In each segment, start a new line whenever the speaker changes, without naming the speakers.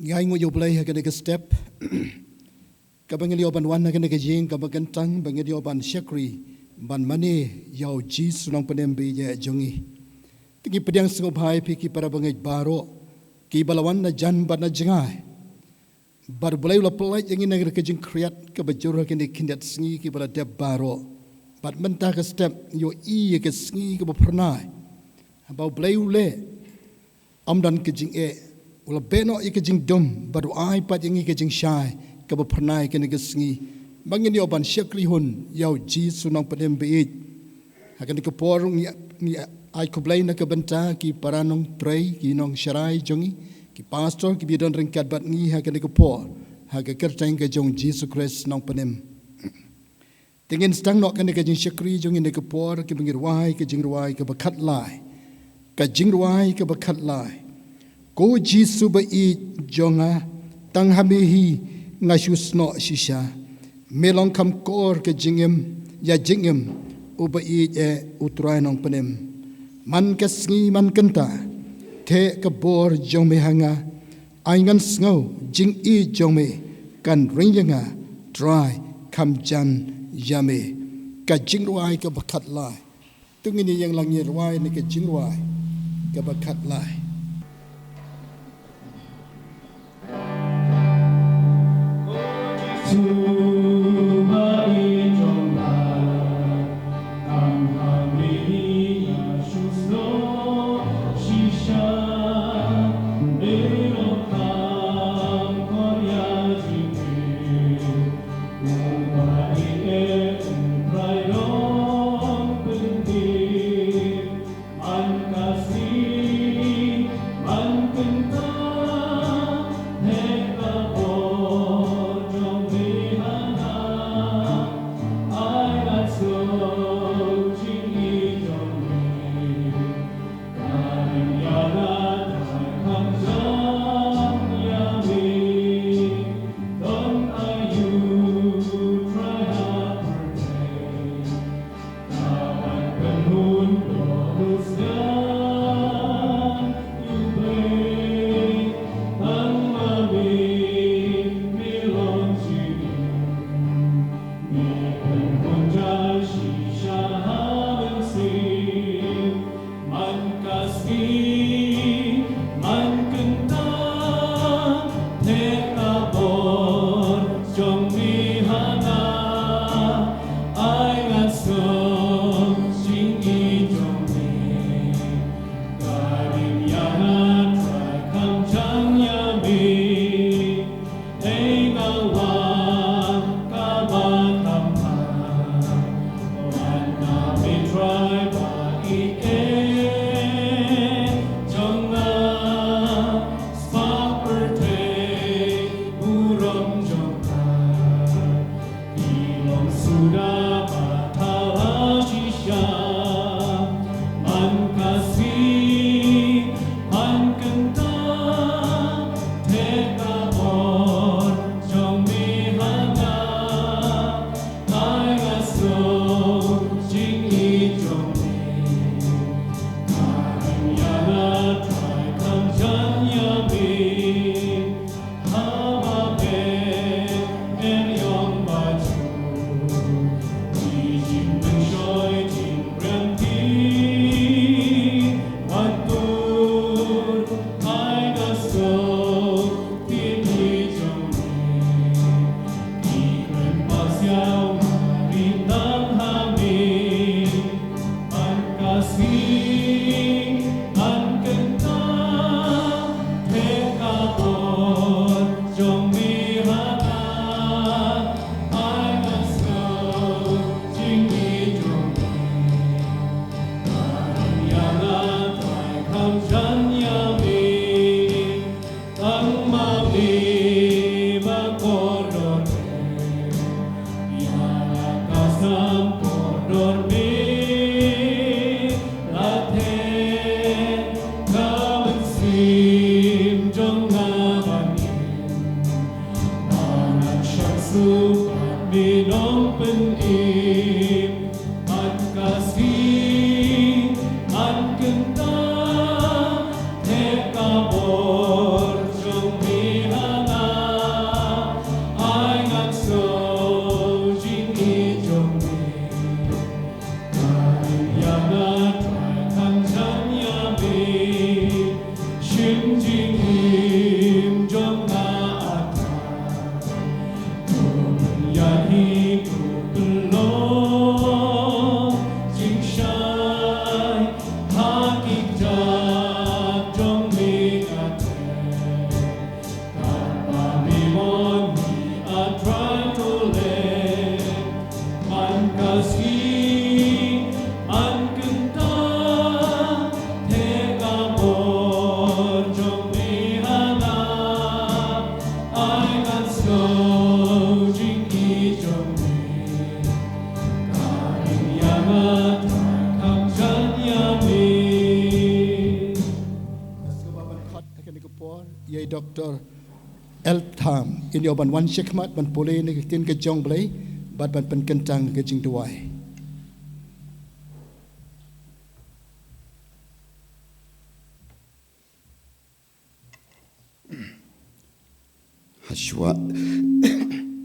Balang U Blei hakan ke step kabangilio ban wan hakan ke jing kabagantang bangilio ban syakri ban mani yau ji sunang penem bi ya jongi Ngi Pdiang Sngewbha pi ki para bangai baroh kiba lawan na jan ban na jengai bar bulai la pelai yang ina ke jing kriat ke bajur hakan kindat sngi ki bala deb baroh bat mentah ke step yo i ke sngi ke bapernai bau blai ule amdan ke jing Ula beno ike jing dum baru ai pat yang ike jing syai ke bapernai ke nege sngi bangin yo ban syakri hun yau ji sunang penem beit hakan ke porung ni ai ko blai na ke benta ki paranong Trai ki nong syarai jongi ki pastor ki bidon ringkat bat ngi hakan ke por hakan kertang ke jong Jesus Christ nong penem tingin Sdang nok ke nege jing syakri jongi nege por ki Jingrwai ke Jingrwai ke bakat lai ke Jingrwai ke bakat lai Ko Jisu ba I jonga tang hamihi ngasus no shisha melong kam kor ke jingem ya jingem uba I utrai nong penem man ke sngi man kenta te ke bor jong me hanga aingan sngo jing I jong me kan ringyanga Trai kam jan yame ka Jingrwai ke bakat lai tungini yang langi rwai ni ke Jingrwai ke bakat lai
An kenta te kabor jong mi
Dr. Tham in your ban one shekmat ban Pule ni tin ke jong Blei bat ban pen kentang ke Jingrwai.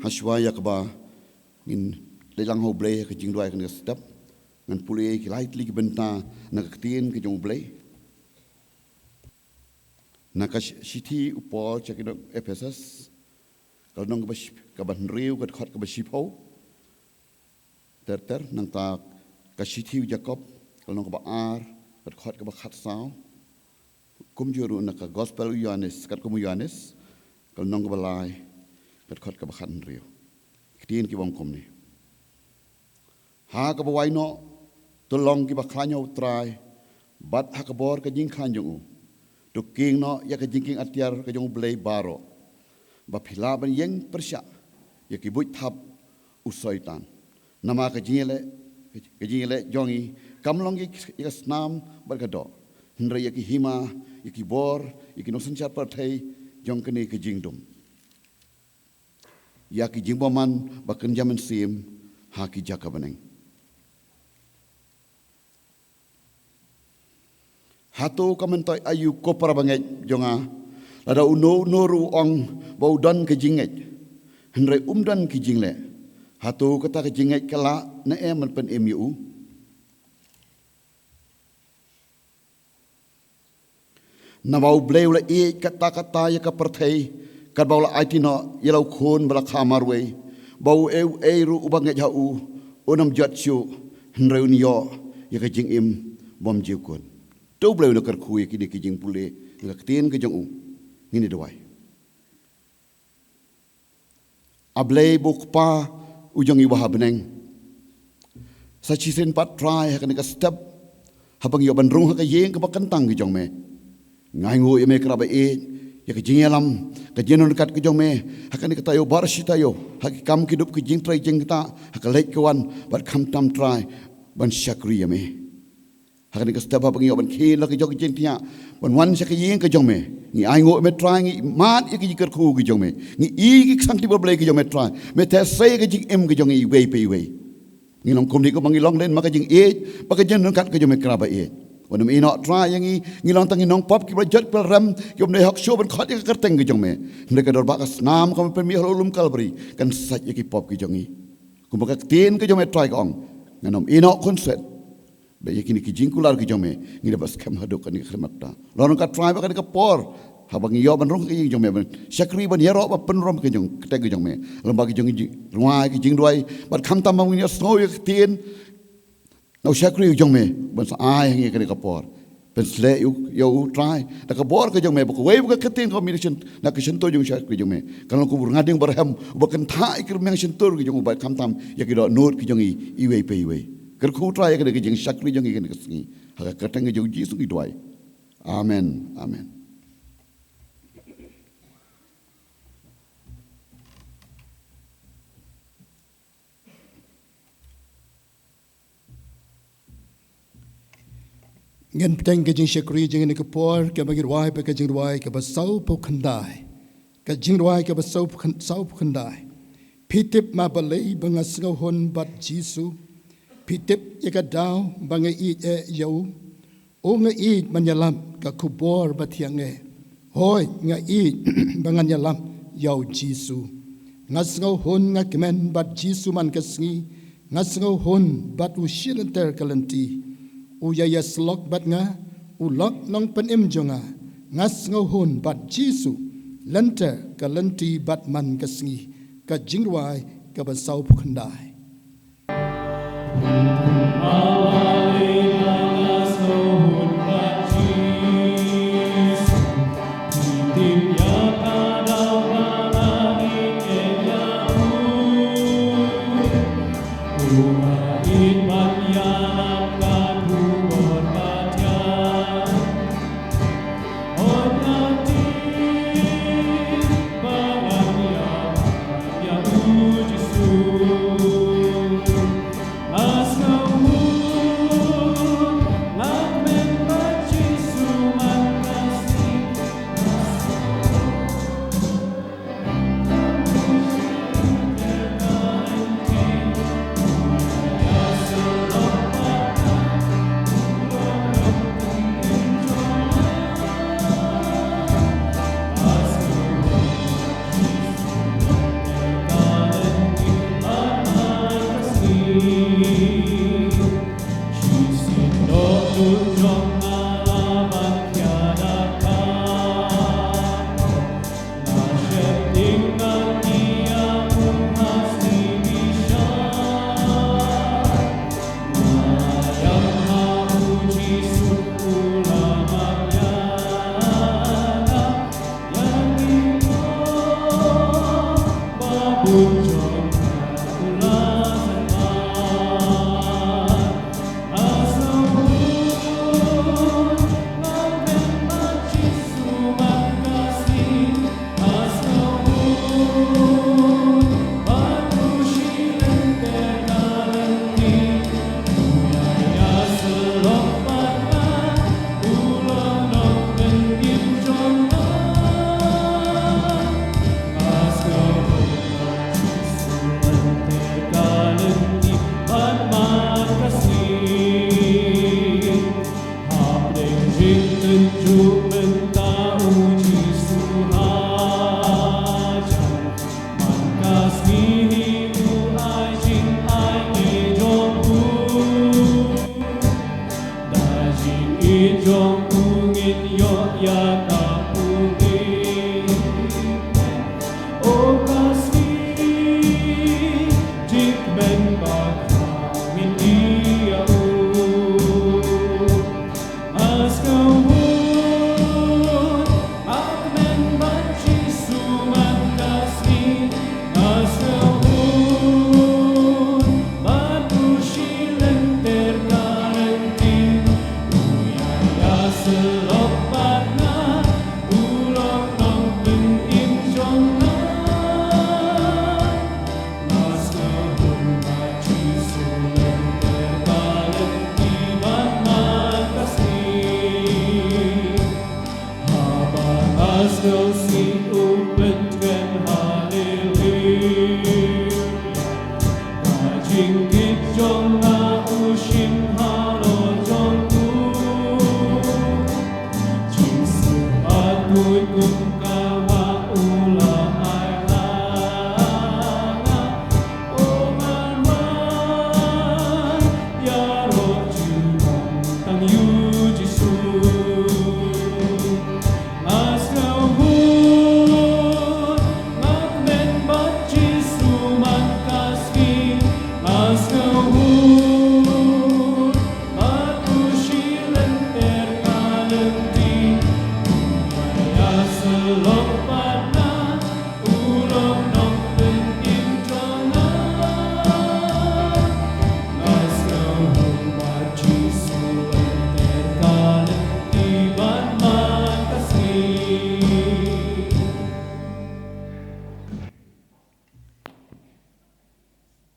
Haswa yakba in Balang U Blei ke Jingrwai ke Mynstep ngan Pule ke lightly ke benta nak tin ke jong Blei. Nakas city upol cek itu Ephesus kalau nong kaban riu kat khot kaban sipau ter nang ta ka city Jacob kalau nong kaban ar kat khot kaban khat sao kum juru nak gospel Yohanes kat kum Yohanes kalau nong kaban lai kat khot kaban khat riu kitin ki bang kum ni ha kaban wai no tolong ki ba klanyo Trai bat ha kabor ka jing klanyo tu king no ya ke jingking atiar ke jong Blei baroh ba phila ban yeng persya ya ki buit thap usoitan nama ke jingele jongi kamlong ya snam bar ka do hndra ya ki hima ya ki bor ya ki no sanchar par thai jong kene ke jingdum ya ki jingboman ba kan jaman sim ha ki jaka baneng Hatu kamentai ayu kopar banget jonga lada uno noru ong bau dan ke jinget henry dan ke jingle hatu kata ke jinget kala na eman pen MU na bau Blei ula kata ya ka perthai kat bau la aitino yelau khon bala khamarwe bau ru ubanget jau onam jatsu henry unyo ya ke jingim bom jikun tu Blei nak kerkhui kini kijing Pule nak tin ke jong ngini Duwai ablei bukpa ujong iwa beneng sachi sen pat Trai hakan ka step habang yo bandrung ka yeng ka kentang ke jong me ngai ngu me kra ba ya ke Nongialam ke jenon kat ke jong me hakan ka tayo bar sitayo hak kam kidup ke jing Trai jeng ta hak lek kawan bat kam tam Trai ban syakri ya me hakan ka step habang yo ban khil ke jong jeng tia ban wan sa ke yeng ke jong me ngi ai ngo me Trai ngi mat ya ke jingkyrkhu ke jong me ngi ki sang ti Blei ke jong me Trai me te se ke jing em ke jong i we pe we ngi long kom ni ko mangi long len maka jing maka jenon kat ke jong me kra baวันนี้นอตรายยังงี้ลองตั้งน้องป๊อปกี่ประจัดประรำยมในฮักโชว์เป็นข้อที่กระเตงกี่จงเมในกระโดดบักสนามเขาเป็นมีฮารุมกัลบรีกันสัตย์กี่ป๊อปกี่จงงี้กุมบักตีนกี่จงเมตรายกองงั้นน้องอีนอคอนเซ็ปต์แบบยังกี่จิงกุลาร์กี่จงเมงี้เลยบัสเข้มฮัดดูกันนี่ขึ้นมาตาลองกัดตรายบักนี่ก็ปอร์หาบังยอบันรุ่งกี่จงเมบันชักรีบันเยอะรอบบันเป็นรอมกี่จงแต่กี่จงเมลำบากกี่จงรวยกี่จิงด้วยบัดคำตามบังนี่สโนว์กี่ตีนเอาชักรีกี่จงเมบันสะอายอย่างงี้กันนี่ก็ปอร์เป็นเละอยู่ตรายแต่ก็บอกก็ยังไม่บอกเว้ยบอกก็ตีนเขามีเช่นนักเช่นตัวยังใช่ก็ยังไม่kalauกูงานยังบริหารบอกกันท่าอีกเรื่องเช่นตัวก็ยังอุบัติคำทำอยากจะโน้ตก็ยังอีเว่ยไปเว่ยก็คู่ตรายก็ยังชักก็ยังกันก็สิ่งหากกระทั่งก็ยังจีสุกิด้วยอาเมนอาเมน
เงินเป็นกระจิงเชกรีจิงนี่ก็พอร์กับจิงรวยไปกับจิงรวยกับเสาพกขันได้กับจิงรวยกับเสาพกขันได้พิทิบมาบเลยบังสงหนบัดจีสุพิทิบยกดาวบังอีเยวโองอีมันยาลำกับคุบอร์บัดเทียงหอยงอีบังยาลำยาวจีสุงัสงหนงักแมนบัดจีสุมันกับสงีงัสงหนบัดอุชิลันเตอร์กัลันตีuyaya slok bat nga ulok nong pen im jonga ngas ngau hun bat Jisu lente ka lenti bat man ka sngi ka Jingrwai ka ban sau pukhandai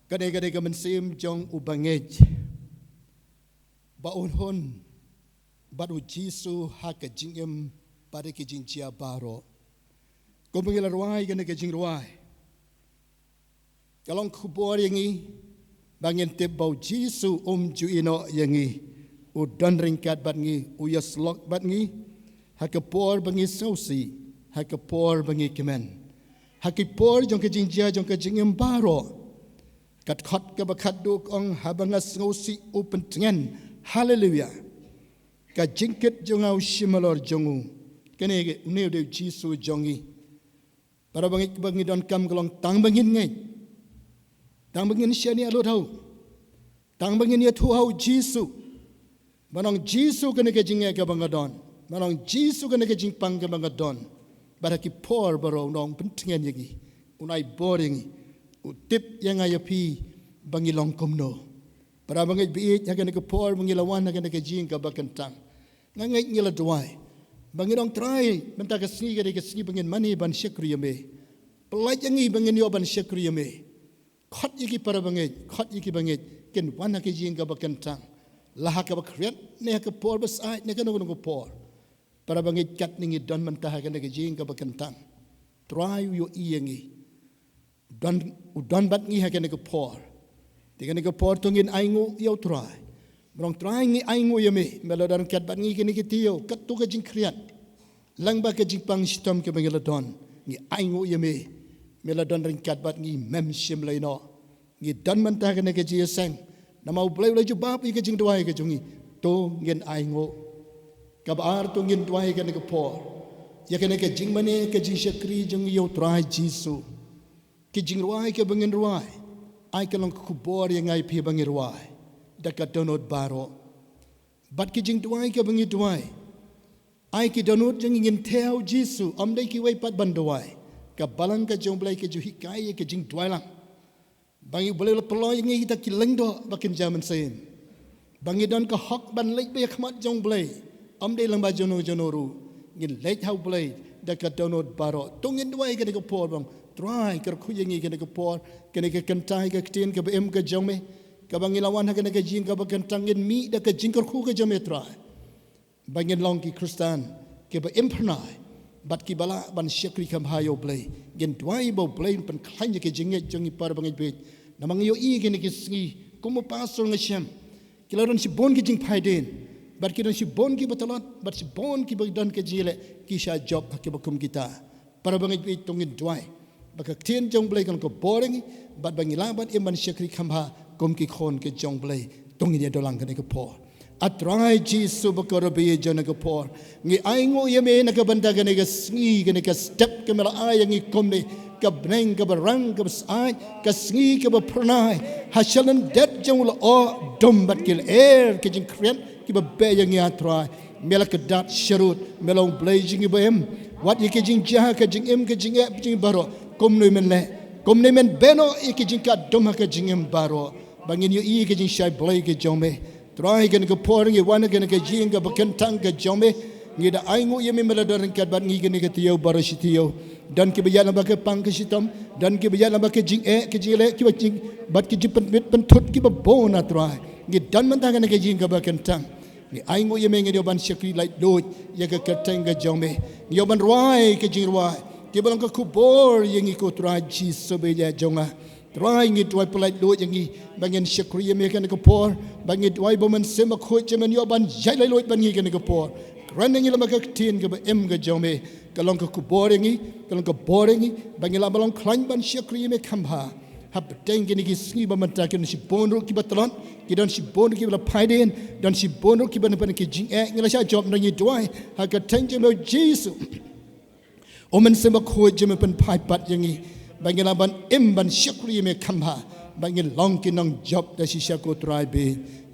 Kadai-kadai ka mensim jong ubangej ba unhon baru Jisu ha ka jingem pada ke jingjia baroh ko mengilarwai kana ke Jingrwai kalong kubor yangi bangin tip bau Jisu juino yangi udan ringkat bat ngi uyaslok bat ngi ha ka por bangi sausi ha ka por bangi kemen ha ki por jong ke jingjia jong ke jingem baroh kat khot ke bakat duk ong habangas ngosi upentengan haleluya ka jingket jongau shimalor jongu kene ke neu de Jisu jongi para bangi don kam kelong tang bangin ngai tang bangin siani alut hau tang bangin ya tu hau Jisu manong Jisu kene ke jinge ke bangadon manong Jisu kene ke jingpang ke bangadon baraki por baroh nong pentingan yagi unai boring utip yang ayapi bangi long komno para bangi biit yang kene ke por bangi lawan yang kene ke jing ke bakentang ngai ngila Duwai bangi dong Trai mentah ke Sngi bangin mani ban syakri yame pelai jangi bangin yo ban syakri yame khot yiki para bangi ken wana ke jing ke bakentang lah ke bakriat ne ke por besai ne ke nong por para bangi kat ningi don mentah ke ne ke jing ke bakentang Trai yo iyengi don bat ngi ha ke ne ke por tiga ne ke por tungin aingu yo Trai Merong Trai ngi aingu yame melodan kat bat ngi kini kitio kat tu ke jingkriat lang ba ke jingpang sitom ke bangeladon ngi aingu yame melodan ring kat bat ngi mem sim laino ngi dan mentah ke ne ke Jingiaseng nama U Blei ju bab ke Jingrwai ke jungi to ngin aingu kabar to ngin Duwai ke ne ke por ya ke ne ke jingmane ke jingsyakri jungi yo Trai Jisu ke Jingrwai ke bangenrwai ai ke long kubor yang ai pi bangerwai dekat donut baroh bat ki jing Duwai ke bangi Duwai ai ki donut jeng ingin theo Jisu amdai ki wai pat ban Duwai ka Balang U Blei ke ju hikai ke jing Duwai lang bangi boleh peloy ngi kita ki lengdo bakin zaman sen bangi don ka hok ban lek be khmat U Blei amdai lang ba jonoru ngin lek hau Blei dekat donut baroh tungin Duwai ke ko por bang Trai kyrkhu yengi ke ko por ke ke kentai ke tin ke em ke jome kabangi lawan ha kena ke jing ka bakentangin mi da ke jingkyrkhu ke jame Trai bangin long ki Kristan ke ba impernai bat ki bala ban syakri kam hayo Blei gen Duwai bo Blei pen khanya ke jinget jongi par bangai bet namang yo I ke ne ke Sngi kumu pasol ngasem kilaron si bon ki jing phaiden bat ki don si bon ki batalat bat si bon ki bagdan ke jile ki sha job ke bakum kita par bangai bet tongin Duwai bakak tien U Blei kan ko boring bat bangi labat iman syakri kam ha kum ki khon ke U Blei tongin ya dolang ke por atrai Jisu bakor be jona ke por ngi aingo yeme na ke banda ke ne ke Sngi ke ne ke step ke mala ay ngi komne ke bneng ke barang ke sai ke Sngi ke ba pranai hashalan det jong la o dom bat kil ke jing krien ki ba be yang ya trai mela ke dat sharut mela U Blei jing ba em wat ye ke jing jah ke jing em ke jing e jing baro komne men le komne men beno ye ke jing ka dom ke jing em baro bangin yo I ke jing shai Blei ke jome Trai ke ne ke por ngi wana ke ne ke jing ke bakentang ke jome ngi da aingu yeme meladoran kat bat ngi ke ne ke tio baro sitio dan ke bayana ba ke pang ke sitom dan ke bayana ba ke jing e ke jile ki ba jing bat ke jipen pentut ki ba bona Trai ngi dan mentang ke ne ke jing ke bakentang ni aingu yeme ngi ban syakri lai dot ya ke keteng ke jome ngi ban rwai ke Jingrwai ke balang ke kubor yang ikut Trai Jisu be ja jonga Trai ngi Duwai pelai dot yang ngi bangin syakri yeme ke ne ke por bangi Duwai bo man sema khoi jemen yo ban jai lai loit ban ngi ke ne ke por ran ngi lama ke tin ke ba em ke jome kalong ke kubor ngi kalong ke bor ngi bangi la balong klan ban syakri yeme kambha hab deng ke ni Sngi ba man ta ke si bonro ki batalon ki don si bonro ki ba phaiden don si bonro ki ban ban ke jing e ngi la sha job ngi Duwai ha ke teng jeme Jisu omen sema khoi jemen pen phai pat yang ngi bangi la ban em ban syakri yeme kambha bangi long ki nong job da si syako Trai be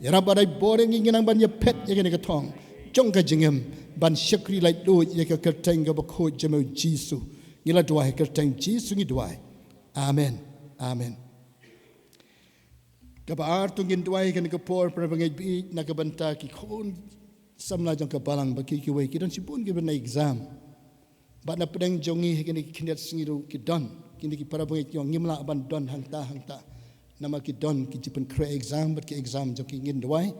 yara badai boring ngi nang ban ye pet ye ke thong jong ka jingem ban syakri lai do ye ke kerteng ga bakho jemo Jisu ngila Duwai kerteng Jisu ngi Duwai amen amen ka ba tungin Duwai ke ke por prabangai bi na ka banta ki khon samla jong ka balang ba ki wei ki don si pun ki ban exam ba na pedang jongi ke ni kinat singiru ki don kini ki parabangai ki ngimla ban don hangta nama ki don ki jipen kre exam bat ki exam jong ki ngin Duwai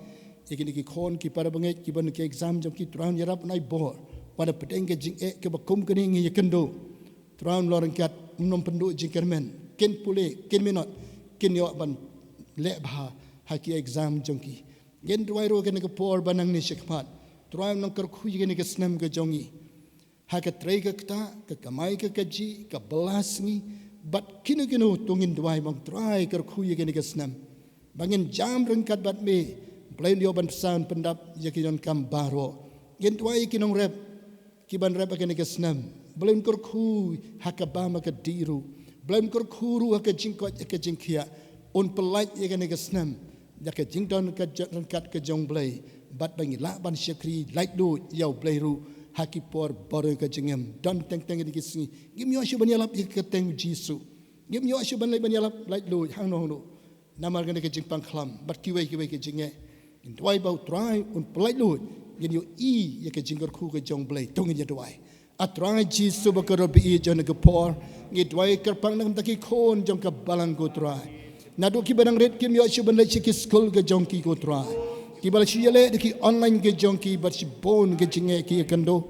ikini ki khon ki parabangai ki ban ki exam jong ki traun yarap nai bor pada pedeng ke jing e ke bakum ke ni ngi kendo traun loreng kat nom pendu jingkermen ken Pule ken minot ken yo ban le bha ha ki exam jong ki gen Duwai ro ke ne ke por banang ni shikmat traun nong kar khu ke ni ke snem ke jongi ha ke Trai ke kta ke kamai ke kaji ke belas ni bat kinu tungin Duwai bang Trai kar khu ye ke ni ke snem bangin jam rengkat bat me Blei yo ban pesan pendap ye ki don kam baroh gen Duwai ki nong rep kiban rep akan ke snam belum kurku hakaba maka diru belum kurkuru hak jingkot ke jingkia on pelait akan ke snam yak jingdon ke rangkat ke jong blei bat bangi la ban syakri light do yau blei ru hakipor baroh ke jingem don teng di kisni gim yo shu ban yalap ke teng jisu gim yo shu ban lai ban yalap light do hang no namar ke jingpang khlam bat kiwai ke jinge in Duwai bau Trai un pelait lu gin yo ya ke jingkyrkhu ke jong blei tong in Duwai a Trai jisu bakar bi jon ke por ngi Duwai kerpang nang taki khon jong ke Balang U Trai nadu ki banang red kim yo shu ban lai ki school ke jong ki ko Trai ki bal shi yale ki online ke jong ki bat shi bon ke jinge ki kando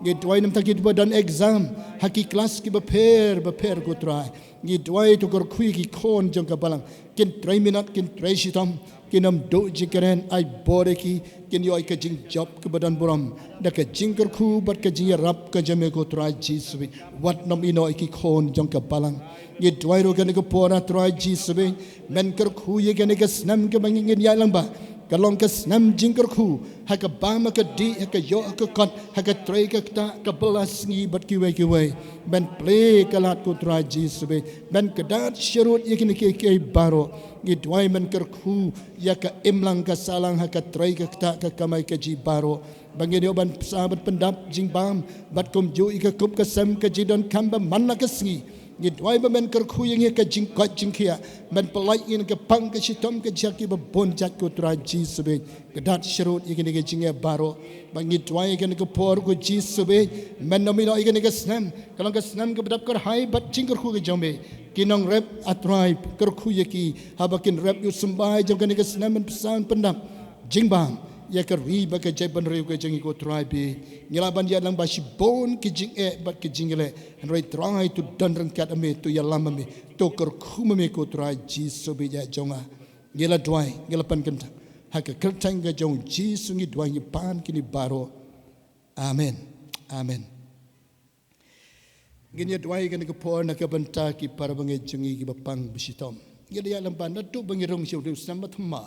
ngi Duwai nam taki dan exam haki kelas ki beper ko Trai ngi Duwai to kor khui ki khon jong ke Balang kin 3 minute kin 3 shitam kinam do jingkren ai bore ki kin yo ka jing job ke badan buram da ka jingkyrkhu bat ka jing rap ka jame ko Trai jisbi wat nom ino ki khon jong ka Balang ye Duwai ro kan ko pora Trai jisbi men kyrkhu ye kan ka snam ke bangin ya lang ba kalong ka snam jingkyrkhu ha ka ba ma ka di ha ka yo ka kot ha ka Trai ka ta ka belas ngi bat ki wai ben play ka lat ko Trai jisbi ben kedat syarut ye kan ke baroh ngi Duwai men kyrkhu ya ka imlang ka salang ha ka Trai ka ta ka kamai ka ji baroh bangi dio ban sahabat pendap jingbam bat kom ju ka kup ka sam ka jidon kamba manna ka sngi ngi Duwai men kyrkhu yang ka jingkot jingkia men pelai in ka pang ka shitom ka jaki ba bonjat ko Trai jisbe kedat syarut ye ka jinge baroh bangi Duwai kan ka por ko jisbe men nomino ye ka snam kalau ka snam ka bedap kar hai bat jingkyrkhu ka jombe kinong rep atrai kyrkhu ye ki habakin rep yu sembai jam kan ka snam men pesan pendap jingbam ya ka ri ba ka jai ban riu ka jingi ko Trai be ngila ban ya lang ba shi bon ki jing bat ki jingile and right Trai to dan rangkat ame to ya lam ame to kyrkhu me ko Trai jisu be ya jonga ngila Duwai ngila pan kan ha ka kertang ka jong jisu ngi Duwai ni pan kini baroh amen amen ngin ya Duwai kan ka por na ka banta ki para bangi jingi ki bapang bisitom ngila ya lam ban na tu bangi rong siu du sam thma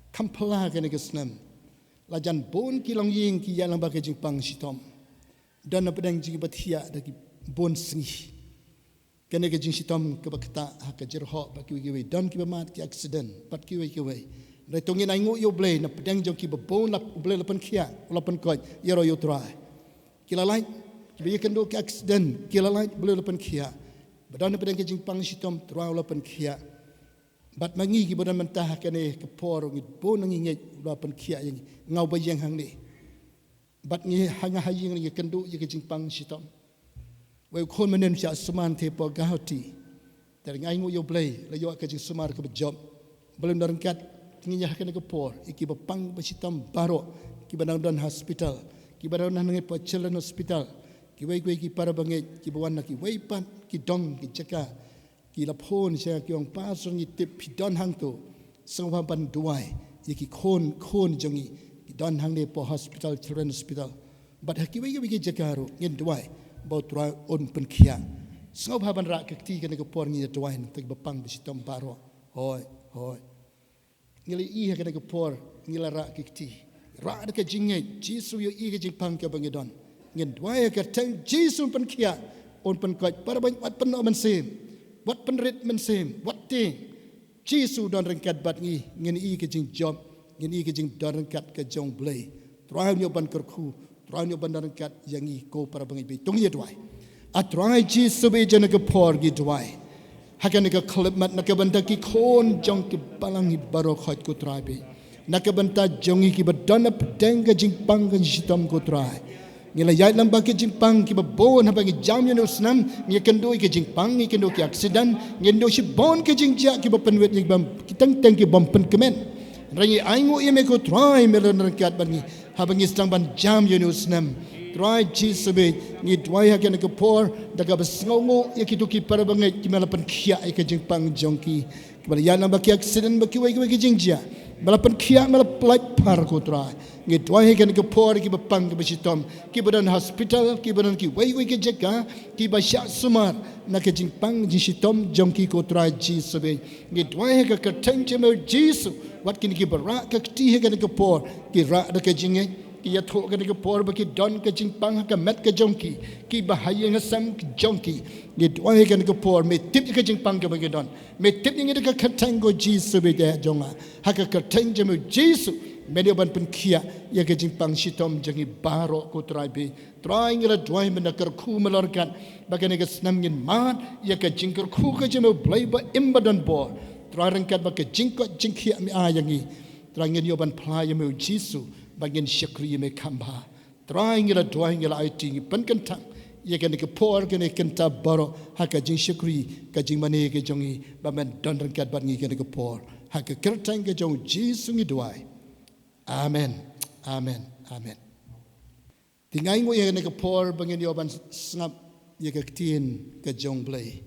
kampala kan ka snam lajan bon ki long ying ki ya lam ba ka jingpang sitom dan na pedang jingi bathia da ki bon sngi kan ka jing sitom ka bakta ha ka jerho ba ki wi dan ki ba mat ki accident pat ki wi Rai tongin ai U Blei na pedang jong ki ba bon la U Blei la pan khia la pan ko yero yo Trai kila lai ki ba kan do ki accident kila lai Blei la pan khia badan na pedang ka jingpang sitom Trai la pan khia bat mangi ki badan mentah kane ke por ngi bon ngi ngeit la pan khia yang ngau ba yang hang ni bat ngi hanga haying ngi kendu ye ke jingpang sitom wai khon manen sia suman the po gauti ter ngai U Blei la yo ke jing sumar ke job belum darangkat ngi nya kane ke por iki ba pang ba sitom baroh ki banang dan hospital ki banang ngi po children hospital ki wai ki para bangai ki bawan ki wai pan ki dong ki jaka ki la phone sia ki ong pa so ni tip pi don hang to sangwa ban Duwai ye ki khon jongi ki don hang ne po hospital children hospital but ha ki wai ki jaka ro ngin Duwai bo Trai on pen khia sangwa ban ra ka ti kan ko por ngi Duwai tak ba pang bi sitom baroh hoi ngili I ha kan ko por ngila ra ki ti ra da ka jinge jisu yo I ka jing pang ka bangidon ngin Duwai ka tang jisu pen khia on pen ko para ban wat pen no man sem wat penrit men sem wat ting jisu don rangkat bat ngi ngin I ke jing job ngin I ke jing don rangkat ke jong Blei Trai nyo ban kyrkhu Trai nyo ban rangkat yang I ko para bangi be tong ye Duwai a Trai jisu be jana ke por gi Duwai hakan ke klip mat nak banta ki khon jong ki Balang I baroh khot ko Trai be nak banta jong I ki badan ap deng ke jing pang ke sitom ko Trai ngila yai lam ba ke jingpang ki ba bon ha ba ki jam yo snam ngi kendo ki jingpang ngi kendo ki accident ngi ndo si bon ke jingja ki ba penwet ngi bam ki tang ki bom pen kemen rangi ai ngo ye me ko Trai me ran kat ban ngi ha ba ngi stang ban jam yo snam Trai jisbe ngi Duwai ha ke ko por daga ba sngo ye ki to ki para ba ngi ki mala pen khia ai ke jingpang jongki ki ba ya lam ba ki accident ba ki wai ki jingja balapan kia mala plait par ko Trai ngi Duwai kan ke por ki bapang ke basitom ki badan hospital ki badan ki wai ke jeka ki ba sya sumar na ke jingpang jisitom jong ki ko Trai ji sebe ngi Duwai ka tang che mer jisu wat kin ki bara ka ti he kan ke por ki ra da ke jinge ki ya tho kan ke por ba ki don ke jingpang ka met ke jongki ki bahaya ngasam ke jongki ni Duwai kan ke por me tip ke jingpang ke ba ki don me tip ni ke khatang go Jesus be de jonga ha ka khatang je me Jesus me de ban pen kia ya ke jingpang shitom jangi baroh ko trai be trai ngila Duwai me na kyrkhu melorkan ba ke ke snam ngin man ya ke jingkyrkhu ke je me blai ba imbadan bor trai rangkat ba ke jingkot jingkhia mi ayangi trai ngin yo ban plai me Jesus bagin syakri me kamba trai ngila Duwai ngila aiting pen kentang ya kan ke por kan kenta baroh ha ka jing syakri ka jing mane ke jongi ba men don rangkat bat ngi kan ke por ha ka kertang ke jong Jesus ngi Duwai amen amen amen tingai ngo ya kan ke por bangin yo ban sngap ya ka tin ke jong blai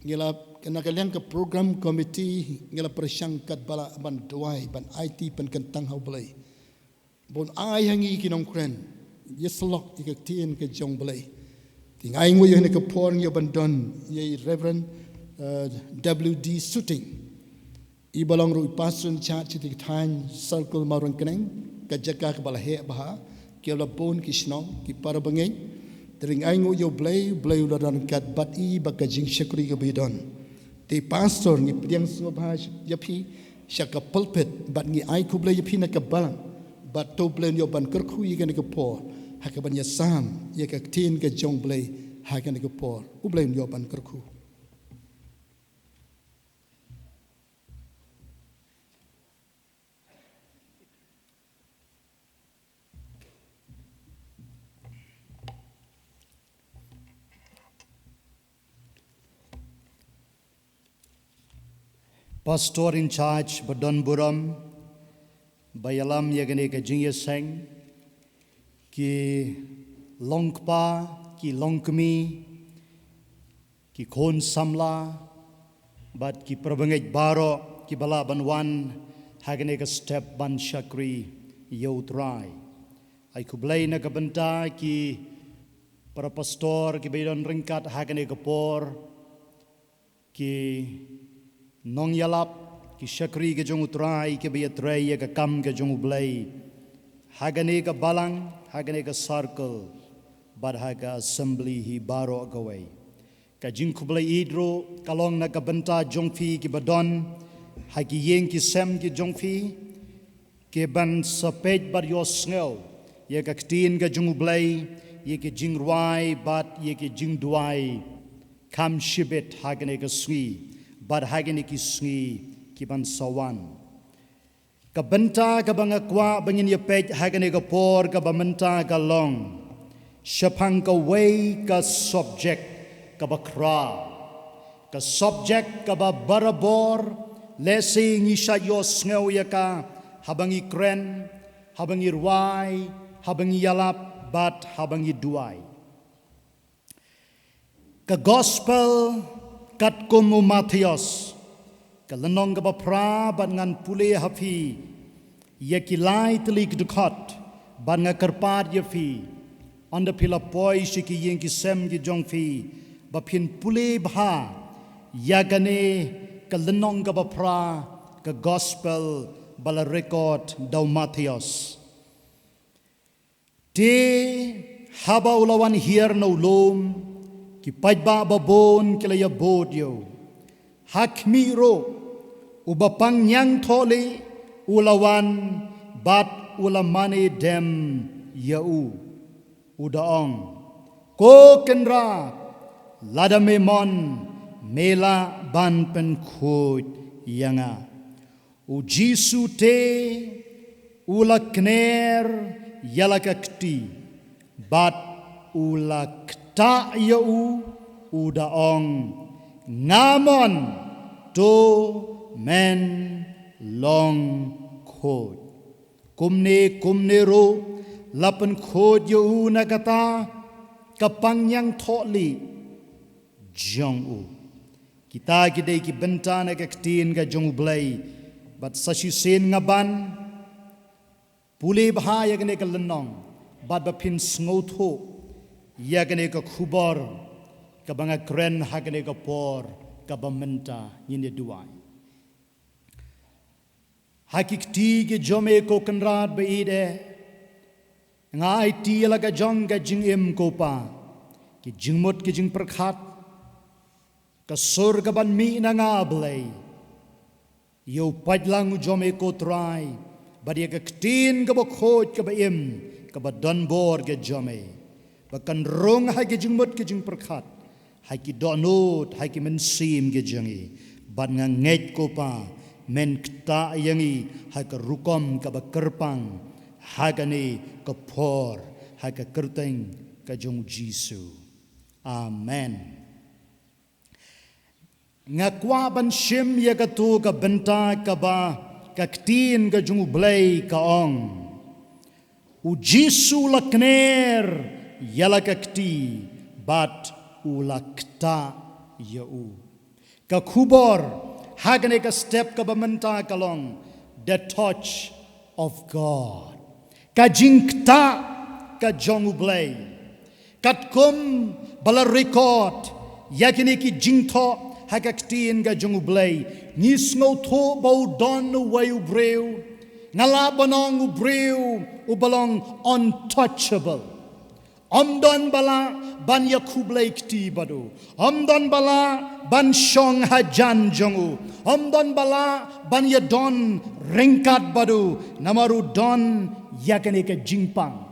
ngila kena kalian ke program committee ngila persangkat bala ban Duwai ban IT pen kentang hau blai bon ai hangi ki Nongkren yeslok ikak tien ke jong blai tingai ngo yene ke por ngi bandon ye Reverend WD Suting I Balang U Pasun church ti than circle marun keneng ka jaka ke bala he bah ke la bon ki snong ki parabangeng teringai ngo yo blai udaran kat bat I ba ka jing syakri ke bidon ti pastor Ngi Pdiang Sngewbha yapi syaka pulpit bat ngi ai ku blai yapi na ke balang bat to blen yo ban kyrkhu I kan ke por ha ka ban ya sam ye ka tin ke jong blai ha kan ke por u blen yo ban kyrkhu
Pastor in charge Badon Buram Bayalam yagane ka Jingiaseng ki longpa ki longkmi ki khon samla bat ki prabangej baroh ki bala banwan hagane ka step ban syakri yo Trai ai ku blai na ka benta ki para pastor ki baydon ringkat hagane ka por ki Nongialam ki syakri ke jong Trai ke biya Trai ke kam ke jong U Blei hagane ke balang hagane ke circle bad haga assembly hi baroh gawai ka jingkyrkhu blai idro kalong na ka benta jong fi ki badon hagi yeng ki sem ki jong fi ke ban sapej bar yo sngew ye ka ktin ke jong U Blei ye ke Jingrwai bat ye ke Duwai kam shibet hagane ke Sngi bad hagane ki Sngi kiban sawan ka benta ka bangakwa bangin ye peit hagane ka por ka bamenta ka long syapang ka way ka subject ka bakra ka subject ka barabor lesi ngisha yo sngew ya ka habangi kren habangi rwai habangi yalap bat habangi Duwai ka gospel kat kumu Matius kalenong ka pra ban ngan Pule hafi ye kilai telik dukhat ban nga karpat ye fi anda pila poi shiki yeng ki sem ki jong fi ba phin Pule bha yagane kalenong ka pra ka gospel bala record daw Matius te haba ulawan hier no lom ki pajba babon kilaya bodyo hakmiro ubapang nyang thole ulawan bat ulamane dem yau udaong ko kenra ladamemon mela ban pen khut yanga u Jisu te ulakner yalakakti bat ulakta yau udaong ngamon to men long khod kumne ro lapan khod yo nagata kapangyang tholi jong u kita gidei ki bentana ka ktin ga jong blai bat sashi sen ngaban Pule bha yagne ka lenong bat ba phin sngoutho yagne ka khubor ka banga kren hagne ka por ka bamenta yine Duwai hakikti ge jome ko kanrat beide ngai ti la ka jong ka jingim ko pa ki jingmut ki jing perkhat ka sur ka ban mi na nga blei yo Balang U jome ko Trai badia ka ktin ka ba khoj ka ba im ka ba don bor ka jome ba kan rong hai ki jingmut ki jing perkhat hai ki donot hai ki men sim ki jangi ban nga ngeit ko pa men kta yangi hai ka rukom ka ba kerpang hai ka ni ka por hai ka kerteng ka jong Jisu. Amen. Nga kwa ban shim ya ka tu ka benta ka ba ka ktin ka jong U Blei ka ong u Jisu la kner ya la ka kti bat u la kta ya u ka kubor hagane ka step ka ba menta ka long the touch of God ka jingkta ka jong U Blei kat kum bala record yakini ki jingtho hagaktin ga jong U Blei ni sngo tho bo don way U breu ngala banong U breu U balong untouchable don bala ban yakublei kti badu don bala ban shong hajan jongu don bala ban ya don ringkat badu namaru don yakane ka jingpang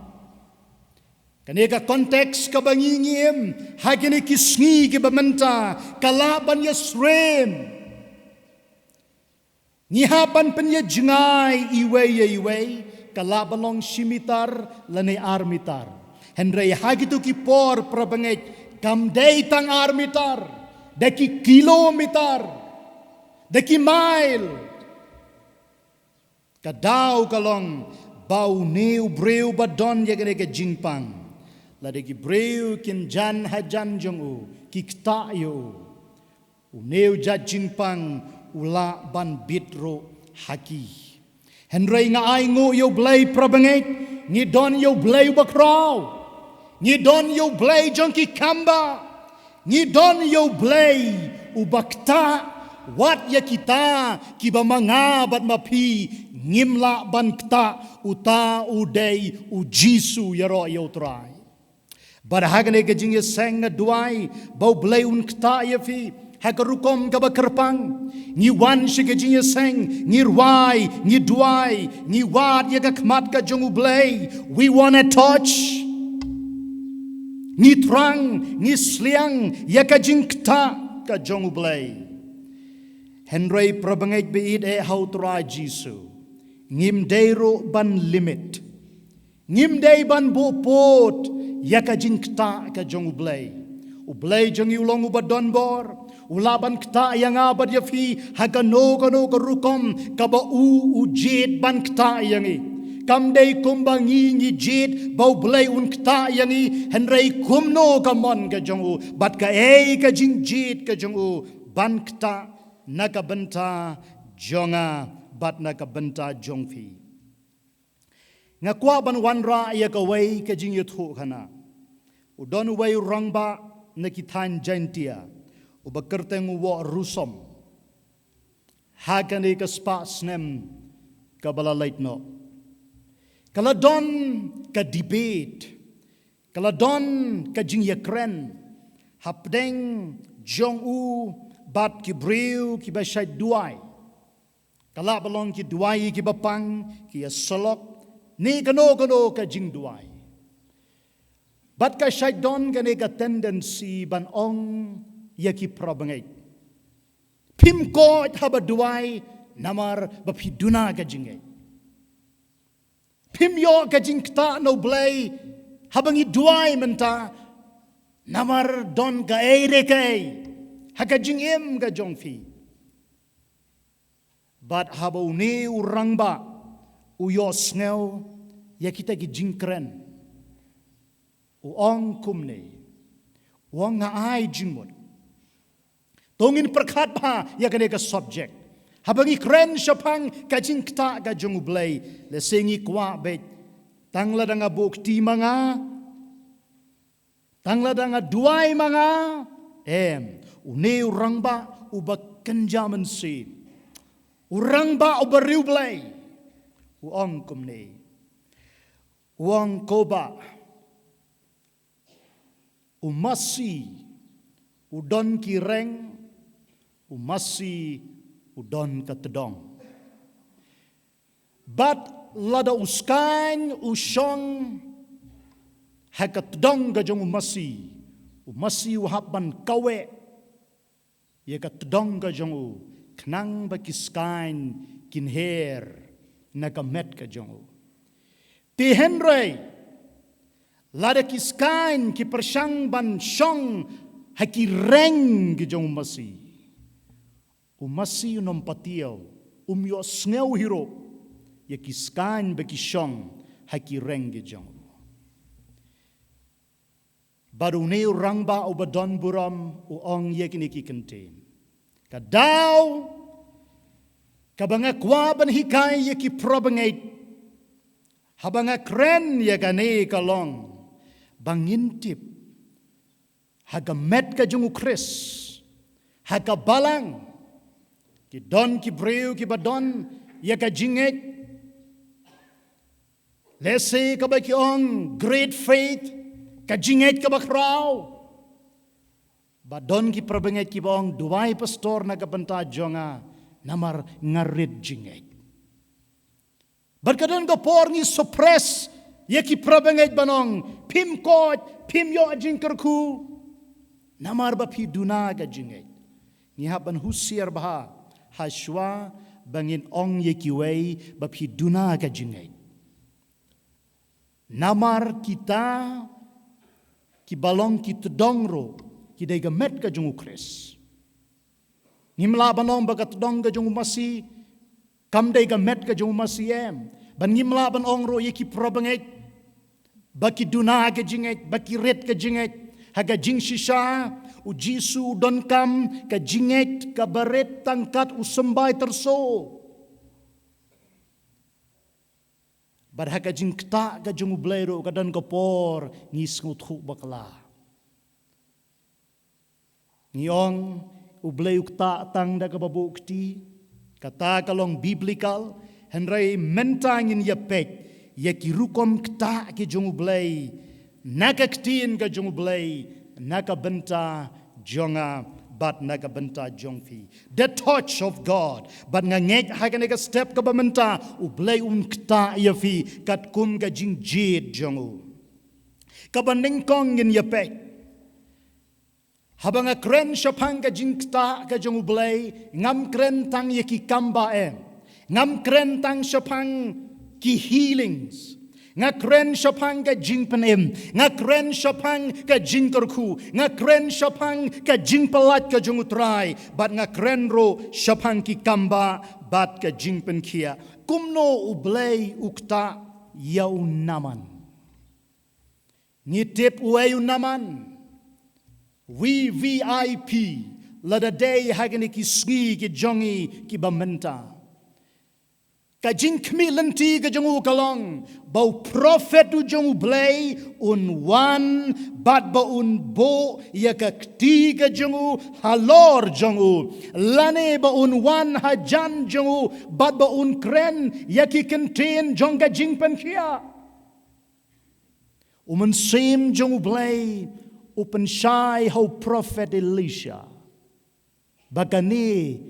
kaneka konteks ka bangingim hagene ki sngi ki bamenta kalaban ya srem ngihapan penya jingai iwe kalaban long shimitar lane armitar henry hagitu ki por prabanget kam day tang armitar deki kilometer deki mile kadau kalong bau neu breu badon yagene ka jingpang ladegi breu kin jan hajan jongu kikta yo uneu jajing pang ula ban bitro haki henry nga ai ngo yo blei prabanget ngi don yo blei bakraw ngi don yo blei jonki kamba ngi don yo blei ubakta wat ya kita kiba manga bat mapi ngimla ban kta uta udei u Jisu yaro yo Trai barhagane ke Jingiaseng Duwai bau Blei un kta yafi hakarukom ka bakerpang ngi wan shi ke Jingiaseng ngi Rwai ngi Duwai ngi wat ya ka kmat ka jong U Blei we wanna touch ngi trang ngi sliang ya ka jingkta ka jong U Blei henry prabangai beid how Trai Jisu ngim deiro ban limit ngim dei ban bopot yaka jingkta ka jong U Blei jong ulong ubadon bor ulaban kta yang abad yafi hagano kano karukom kaba ujit ban kta yangi kamdei kumbangi ngi jit bau Blei un kta yangi henrei kumno kamon ka jong U bat ka ka jingjit ka jong U ban kta naka benta jonga bat naka benta jongfi ngakwa ban wanra ya ka wei ka jing yuthu khana udon wei rangba na kithan jantia ubakerteng wo rusom hakane ka spa snem ka bala laitno kala don ka debate kala don ka jing yakren hapdeng jong U bat ki breu ki ba shai Duwai kala balong ki Duwai ki bapang ki asolok ni kano ka jing Duwai bat ka shaidon ka ka tendency ban ong yaki prabangai pim ko haba Duwai namar bapiduna ka jingai pim yo ka jingkta no Blei habangi Duwai menta namar don ka kai haka jingim ka jongfi bat haba uni urangba uyo sneu ya kita ki Nongkren uong kumne uong nga ai jingmut tongin perkhat pa ya kane ka subject habangi kren syapang ka jingkta ka jong U Blei le sengi kwa bet tangla danga bukti manga tangla danga Duwai manga une urangba ubak kenjaman si urangba ubariu Blei uong kumne uang koba, umasi, udon kireng, umasi, udon katedong. But lada uskan usyong hakatedong gajong umasi uhaban kawe, ya katedong gajong knang bakiskan kinher nagamet gajong. Ti Henry lada kiskan ki persyang ban syong hakireng gajong umasi unompatiyaw umyo sngew hiro ya kiskan baki syong hakireng gajong. Baru ne rangba ubadon buram uong yekiniki kenten. Kadaw kabanga kwaban hikay yeki probangait habanga kren yakane kalong bangintip hagamet ka jungu Chris haga balang ki don ki breu ki badon yaka jinget lese kabaki ong great faith kajinget ka bakraw. Badon ki prabenget ki bong Duwai pastor na kapanta jonga namar ngarid jinget. Barkadan ko por ni suppress ye ki prabenget banong pim kot pim yo jingkyrkhu namar ba pi duna ga jinget. Ni haban husier baha haswa bangin ong ye ki wei ba pi duna ga jinget. Namar kita ki balong ki tedongro ki dai gamet ka jungu Chris. Ngimla banong bagat dong ka jungu masi kam dai gamet ka jungu masi em. Ban ngimla banong ro ye ki probanget baki duna ka jinget baki ret ka jinget haga jing shisha u jisu don kam ka jinget ka baret tangkat usembay terso. Barhaka jingkta ka jungu blero kadan kopor ngis nguthu bakla. Ngiyong ublay ukta tang da kababukti kata kalong biblical henry mentangin ya peit ya kirukom kta ki jungu blay nakaktiin ka jungu blay nakabenta jonga but nakabenta jongfi the touch of God but ngeit haganega step ka bamenta ublay kta ya fi kat kum ka jingjit jongu kabaning kong in ya peit habang kren syapang ka jingkta ka jong ublay ngam kren tang yaki kamba ngam kren tang syapang ki healings nga kren syapang ka jingpenem nga kren syapang ka jingkyrkhu nga kren syapang ka jingpelat ka jong Trai bat nga kren ro syapang ki kamba bat ka jingpen kia kumno ublay ukta yau naman ngitip uayu naman we VIP lada day hagani ki Sngi ki jongi ki bamenta ka jinkmi lenti ka jongu kalong bau prophet u jongu blay un one bat ba un bo ya ka kti ka jongu halor jongu lane ba un one hajan jongu bat ba un kren ya ki contain jong ka jingpen kia same jongu blay open shy how prophet Elisha bagani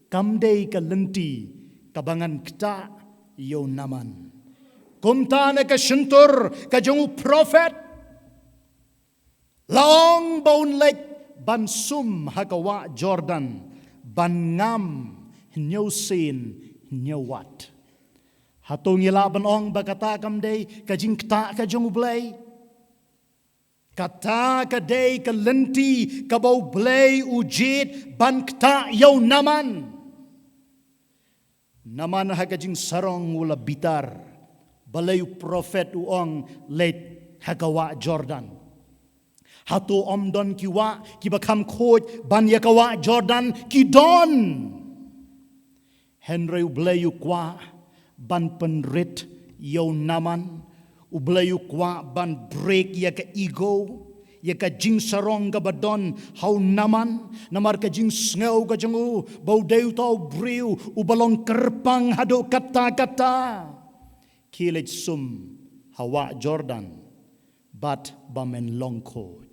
kamdei ka lenti kabangan kita yo naman kumta na ka syentur ka jongu prophet long bone lake bansum hakawa Jordan bangam nyosin nyawat hatong ilaban ong bagata kamdei ka jingkta ka jongu blay kata kadai kalenti kabau blay ujit ban kta yaw naman hagajing sarong wala bitar balay prophet uong late hagawa Jordan hato omdon kiwa kibakam khoj ban yakawa Jordan kidon Henry blay kwa ban penrit yaw naman ublayu kwa ban break ya ka ego ya ka jing sarong ka badon how naman namar ka jing sngew ka jangu bau deu tau briu ubalong kerpang hado kata kilej sum hawa Jordan, but bamen longko.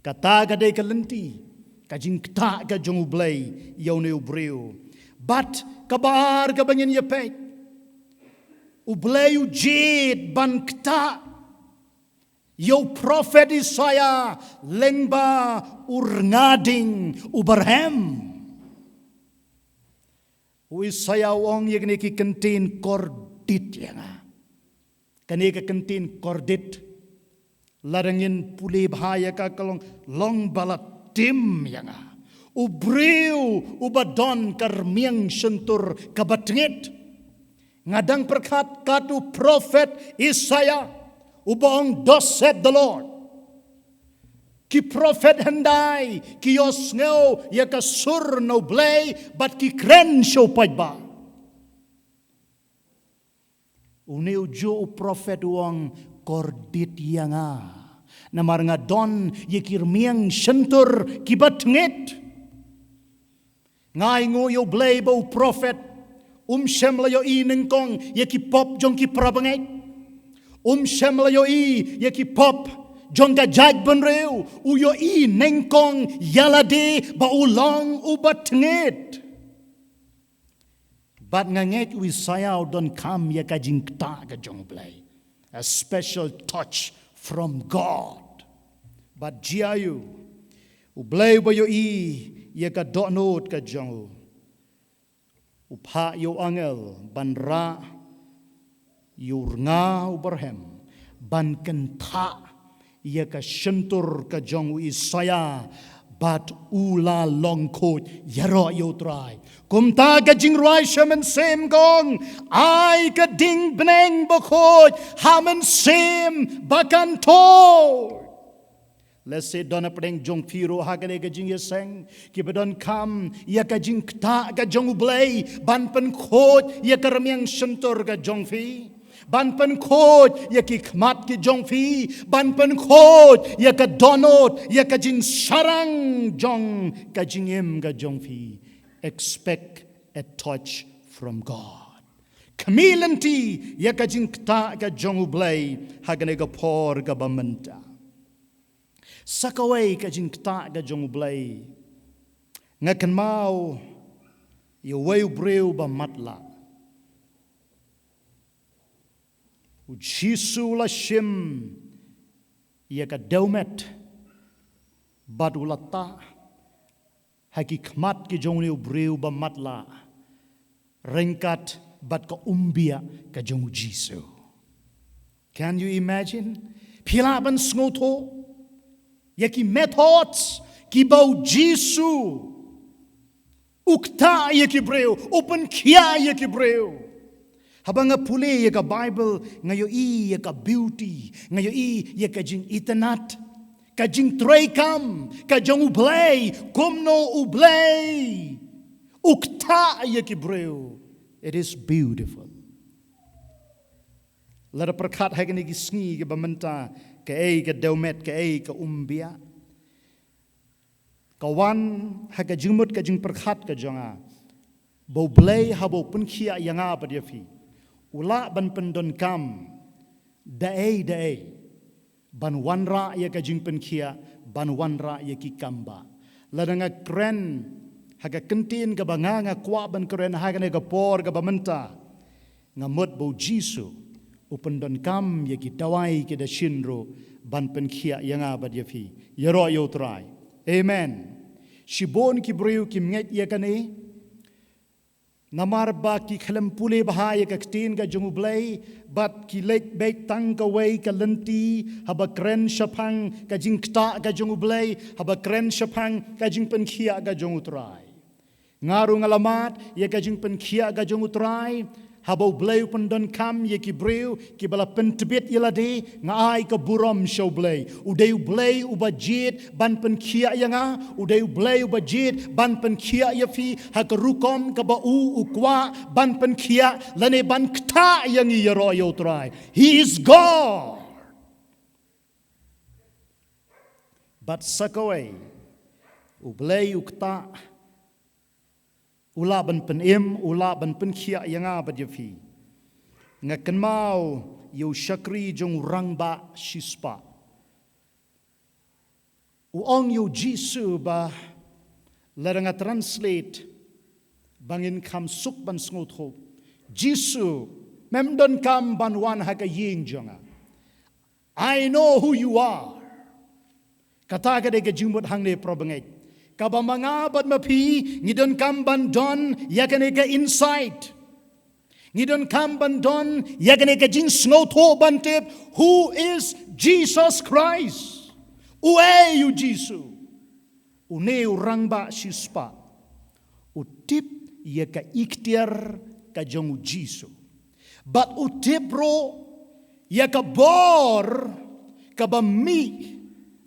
Kata gadai kalenti, kajing kta ka jong U Blei, yaune U Breu. But kabar kabangin ya peit. U Blei U jid ban kta. Yo prophet Isaiah lengba urngading uberhem. U Isaiah wong yakni ki kentin kordit yanga. Kani ka kentin kordit. Larangin Pule bahaya ka kalong long balat tim yanga. U Breu u badon karmiang sentur kabatngit. Ngadang perkat katu prophet Isaiah. Ubong thus said the Lord. Ki prophet handai ki yosngeu ya ka sur no blei but ki kren show pajba. Uneu jo prophet wong kordit yanga. Namar ngadon ye kirmiang sentur ki batngit. Ngai ngo yo blei bo prophet semla yo I nengkong ye ki pop jong ki prabangait. Semla yo I ye ki pop jong ka jag benreu u yo I nengkong yalade ba ulong u batngit. But ngeit u Isaiah don kam ye ka jingta ka jong blei. A special touch from God. But jiayu u blei ba yo I ye ka donot ka jong u pa yo angel banra yurnga uberhem ban kenta ia ka sentur ka jong Isaiah bat ula longkot yaro yo Trai kumta ka Jingrwai shaman sem gong ai ka ding bneng bokot hamen sem bakan to. Let's say dona pedeng jong firo hagane ka Jingiaseng ki bedon kam ia ka jing kta ka jong U Blei ban pen khot ia ka remiang sentur ka jong fi. Ban pen khot ya ki khmat ki jong fi ban pen khot ya ka donot ya ka jing sarang jong ka jingem ka jong fi. Expect a touch from God. Kamilanti ya ka jing kta ka jong U Blei hagane ka por ka bamenta. Sakaway ka jing kta ka jong U Blei ngakan mau ya way U Breu ba matla. Jisu la shim ia ka daumet bad ulata haki khmat ki jong U Breu ba matla rengkat bad ka umbia ka jong Jisu. Can you imagine? Pila ban sngoto ya ki methods ki bau Jisu ukta ya ki Breu open kia ya ki Breu. Habang nga Pule ye ka Bible ngayo I ye ka beauty ngayo I ye ka jing itanat ka jing Trai kam ka jong U Blei kumno U Blei ukta ye ki Breu. It is beautiful. Lara perkat hagani ki Sngi ke bamenta ke ka daumet ke ka umbia kawan haga jingmut ka jing perkat ka jonga bo Blei habo penkhia yanga pa dia fi. Ula ban pendon kam dae ban wanra ya ka jing penkhia ban wanra ya ki kamba ladanga kren haga kentin ka banganga kwa ban kren haga ne ka por ka bamenta ngamot bo Jisu upendon kam ya ki Duwai ki da shinro ban penkhia yanga ba dia fi yero yo Trai. Amen. Shibon ki Breu ki ngeit ya kane namar ba ki khlem Pule bahaya ka ktin ka jong U Blei bat ki lek bek tang ka wei ka lenti haba kren shapang ka jing kta ka jong U Blei haba kren shapang ka jing penkhia ka jong U Trai. Ngaru ngalamat ya ka jing penkhia ka jong U Trai haba U Blei pendon kam ye ki Breu ki bala pentebit yelade ngai ka burom show Blei udai U Blei ubajit ban penkhia yanga udai U Blei ubajit ban penkhia ya fi hakarukom ka ba u ukwa ban penkhia lane ban kta yang yero yo Trai. He is God. But sakaway U Blei ukta ula ban penim ula ban penkhia yanga ba dia fi ngakan mau yo shakri jong rangba shispa. Uong yo Jisu ba leranga translate bangin kam suk ban sngot ho. Jisu mem don kam ban wan haka ying jonga. I know who you are. Kata ka de ka jumot hang ne probangay. Kabamanga bat mapi ngidon kam ban don yakane ka inside. Ngidon kam ban don yakane ka jing sngot ho bantip. Who is Jesus Christ? Uwe yu Jisu. Une urangba shispa. Utip ya ka iktiar ka jong Jisu. But utipro ya ka bor ka bami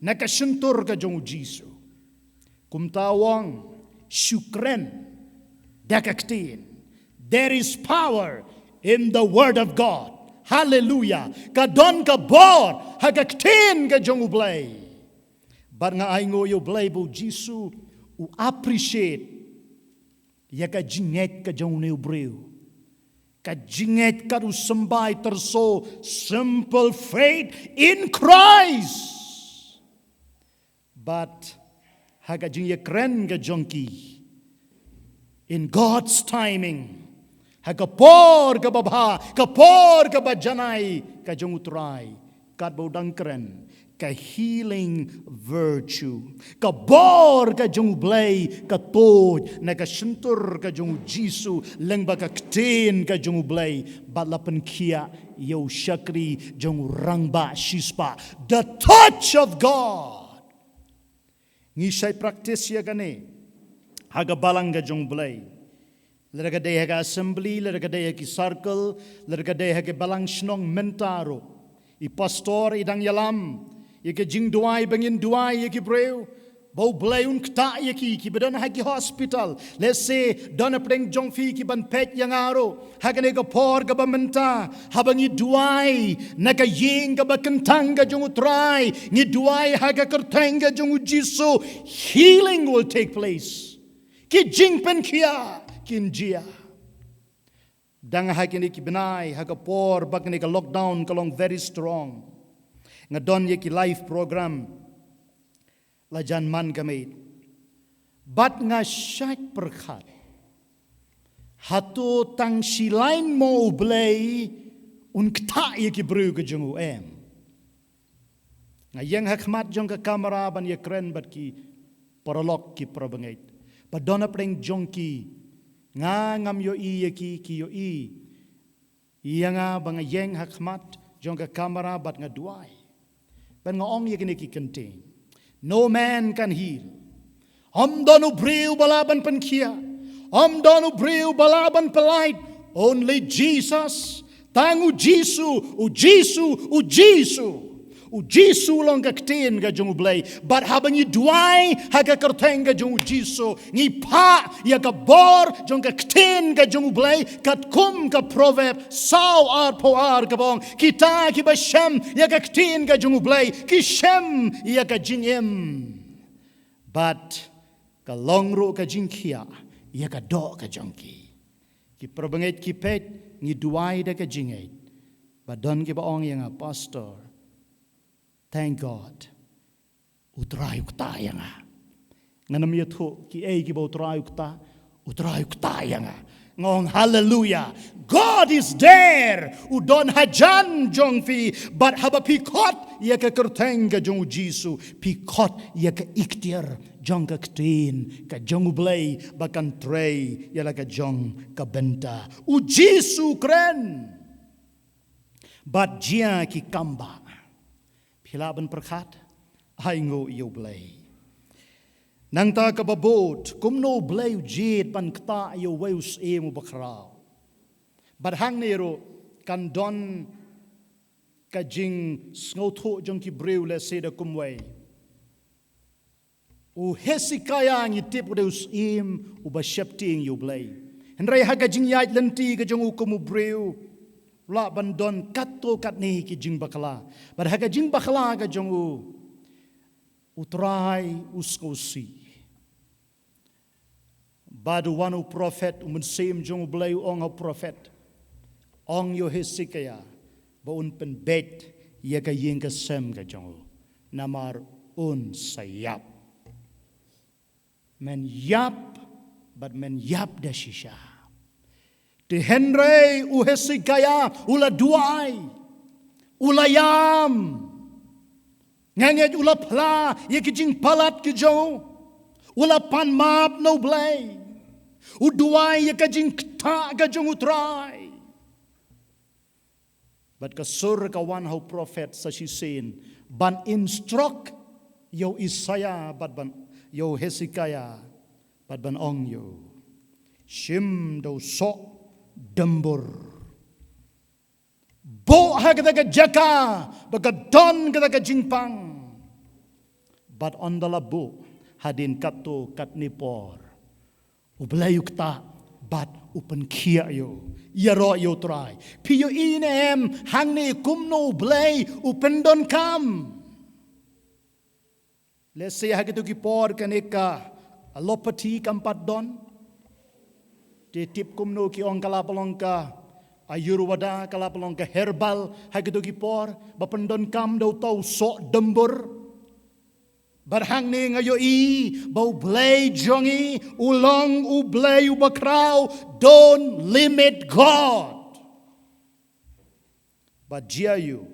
na ka sentur ka jong Jisu. Kumtawang syukren dakaktin. There is power in the word of God. Hallelujah. Kadon ka bor hagaktin ka jong Blei. But nga aingo yo Blei bo Jisu u appreciate ya ka jinget ka jong neu breu. Ka jinget ka u sembay terso simple faith in Christ. But haga jingyakren ka jongki in God's timing. Haga por ka babha, ka por ka bajanay ka jong utray, ka bodangkren. Ka healing virtue. Ka bor ka jong Blei ka tod na ka sentur ka jong Jisu lengba ka kten ka jong Blei balapan kia yo shakri jong rangba shispa. The touch of God. Ngisay practice ya gane. Haga balang ka jong Blei. Lerga de haga assembly, lerga de ki circle, lerga de haga balang snong mentaro. I pastor idang yalam. Yeke Jingrwai bangin Duwai yeke breu. Bau Blei un kta yeki ki badan hagi hospital. Let's say dona preng jong fi ki ban peit yang aro. Hagane ka por ka bamenta. Habangi Duwai naka yeng ka bakentang ka jong Trai. Ngi Duwai haga kerteng ka jong Jisu. Healing will take place. Ki jingpen kia kinjia. Dang hagane ki benai haga por bakane ka lockdown kalong very strong. Ngadon ye ki live program lajan man gamit. Bat nga syak perkhat. Hatu tang silain mo Blei un kta ye ki bru ke jong em. Nga yang hakmat jong ka kamera ban ye kren bat ki paralok ki probangait. Padona preng jong ki nga ngam yo i ye ki yo i. Iya nga bang yang hakmat jong ka kamera bat nga Duwai. Ben nga ong yekini ki contain. No man can heal. Donu breu balaban penkia. Donu breu balaban pelait. Only Jesus. Tangu Jisu, u Jisu, u Jisu. U Jisu long kaktin ka jong Blei. But habang i Duwai haga kerteng ka jong Jisu. Ngi pa ya ka bor jong kaktin ka jong Blei. Kat kum ka proverb saw ar po ar ka bong. Kita ki ba shem ya kaktin ka jong Blei. Ki shem ya ka jingem. But ka longro ka jingkia ya ka do ka jongki. Ki probangait ki peit ngi Duwai da ka jingait. But don ki ba ong yang pastor. Thank God. Utray ukta nga. Nganam yato ki ay ki ba utray ukta nga. Ngong hallelujah. God is there. Udon hajan jong fi. But haba pikot ya ka kerteng ka jong Jisu. Pikot ya ka iktiar jong ka ktin. Ka jong Blei bakan Trai. Ya la ka jong ka benta. U Jisu kren. But jia ki kamba. Hilaban perkhat, aingo yo Blei. Nang ta kababot, kumno Blei jid pan kta yo weus emu bakrao. Barhang nero kan don ka jing sngoto jong ki breu le seda kumway. U hesikaya ngi tip deus im u basyapting yo Blei. Henry haga jing yait lenti ka jong ukumu breu. La bandon kato kat ni ki jing bakala. But haga jing bakala ka jong utray uskosi. Badu wanu prophet umun sem jong Blei ong a prophet. Ong yo hesikaya. baun pen bet ya ka Jingiaseng ka jong namar sayap men yap but men yap da shisha te Henry u Hezekiah ula Duwai ula yam ngeit ula pla ya ki jing palat ki jong ula pan map no Blei u Duwai ya ka jing ta ka jong u Trai but ka sur ka wan how prophet sa si sin ban instruct yo Isaiah but ban yo Hezekiah but ban ong yo shim do so dembur bo hagada jaka baga don gada jingpang but on the labu hadin kato katnipor ublayukta but upen kia yo yaro yo Trai piyo inem hangni kumno Blei upen don kam let's say hagito ki por kaneka alopati kampat don te tip kumno ki ong kalapalong ka Ayurveda kalapalong ka herbal hagito ki por bapendon kam do tau so dembur barhang ni ngayo i bau Blei jongi ulong u Blei u bakrau don't limit God but jia you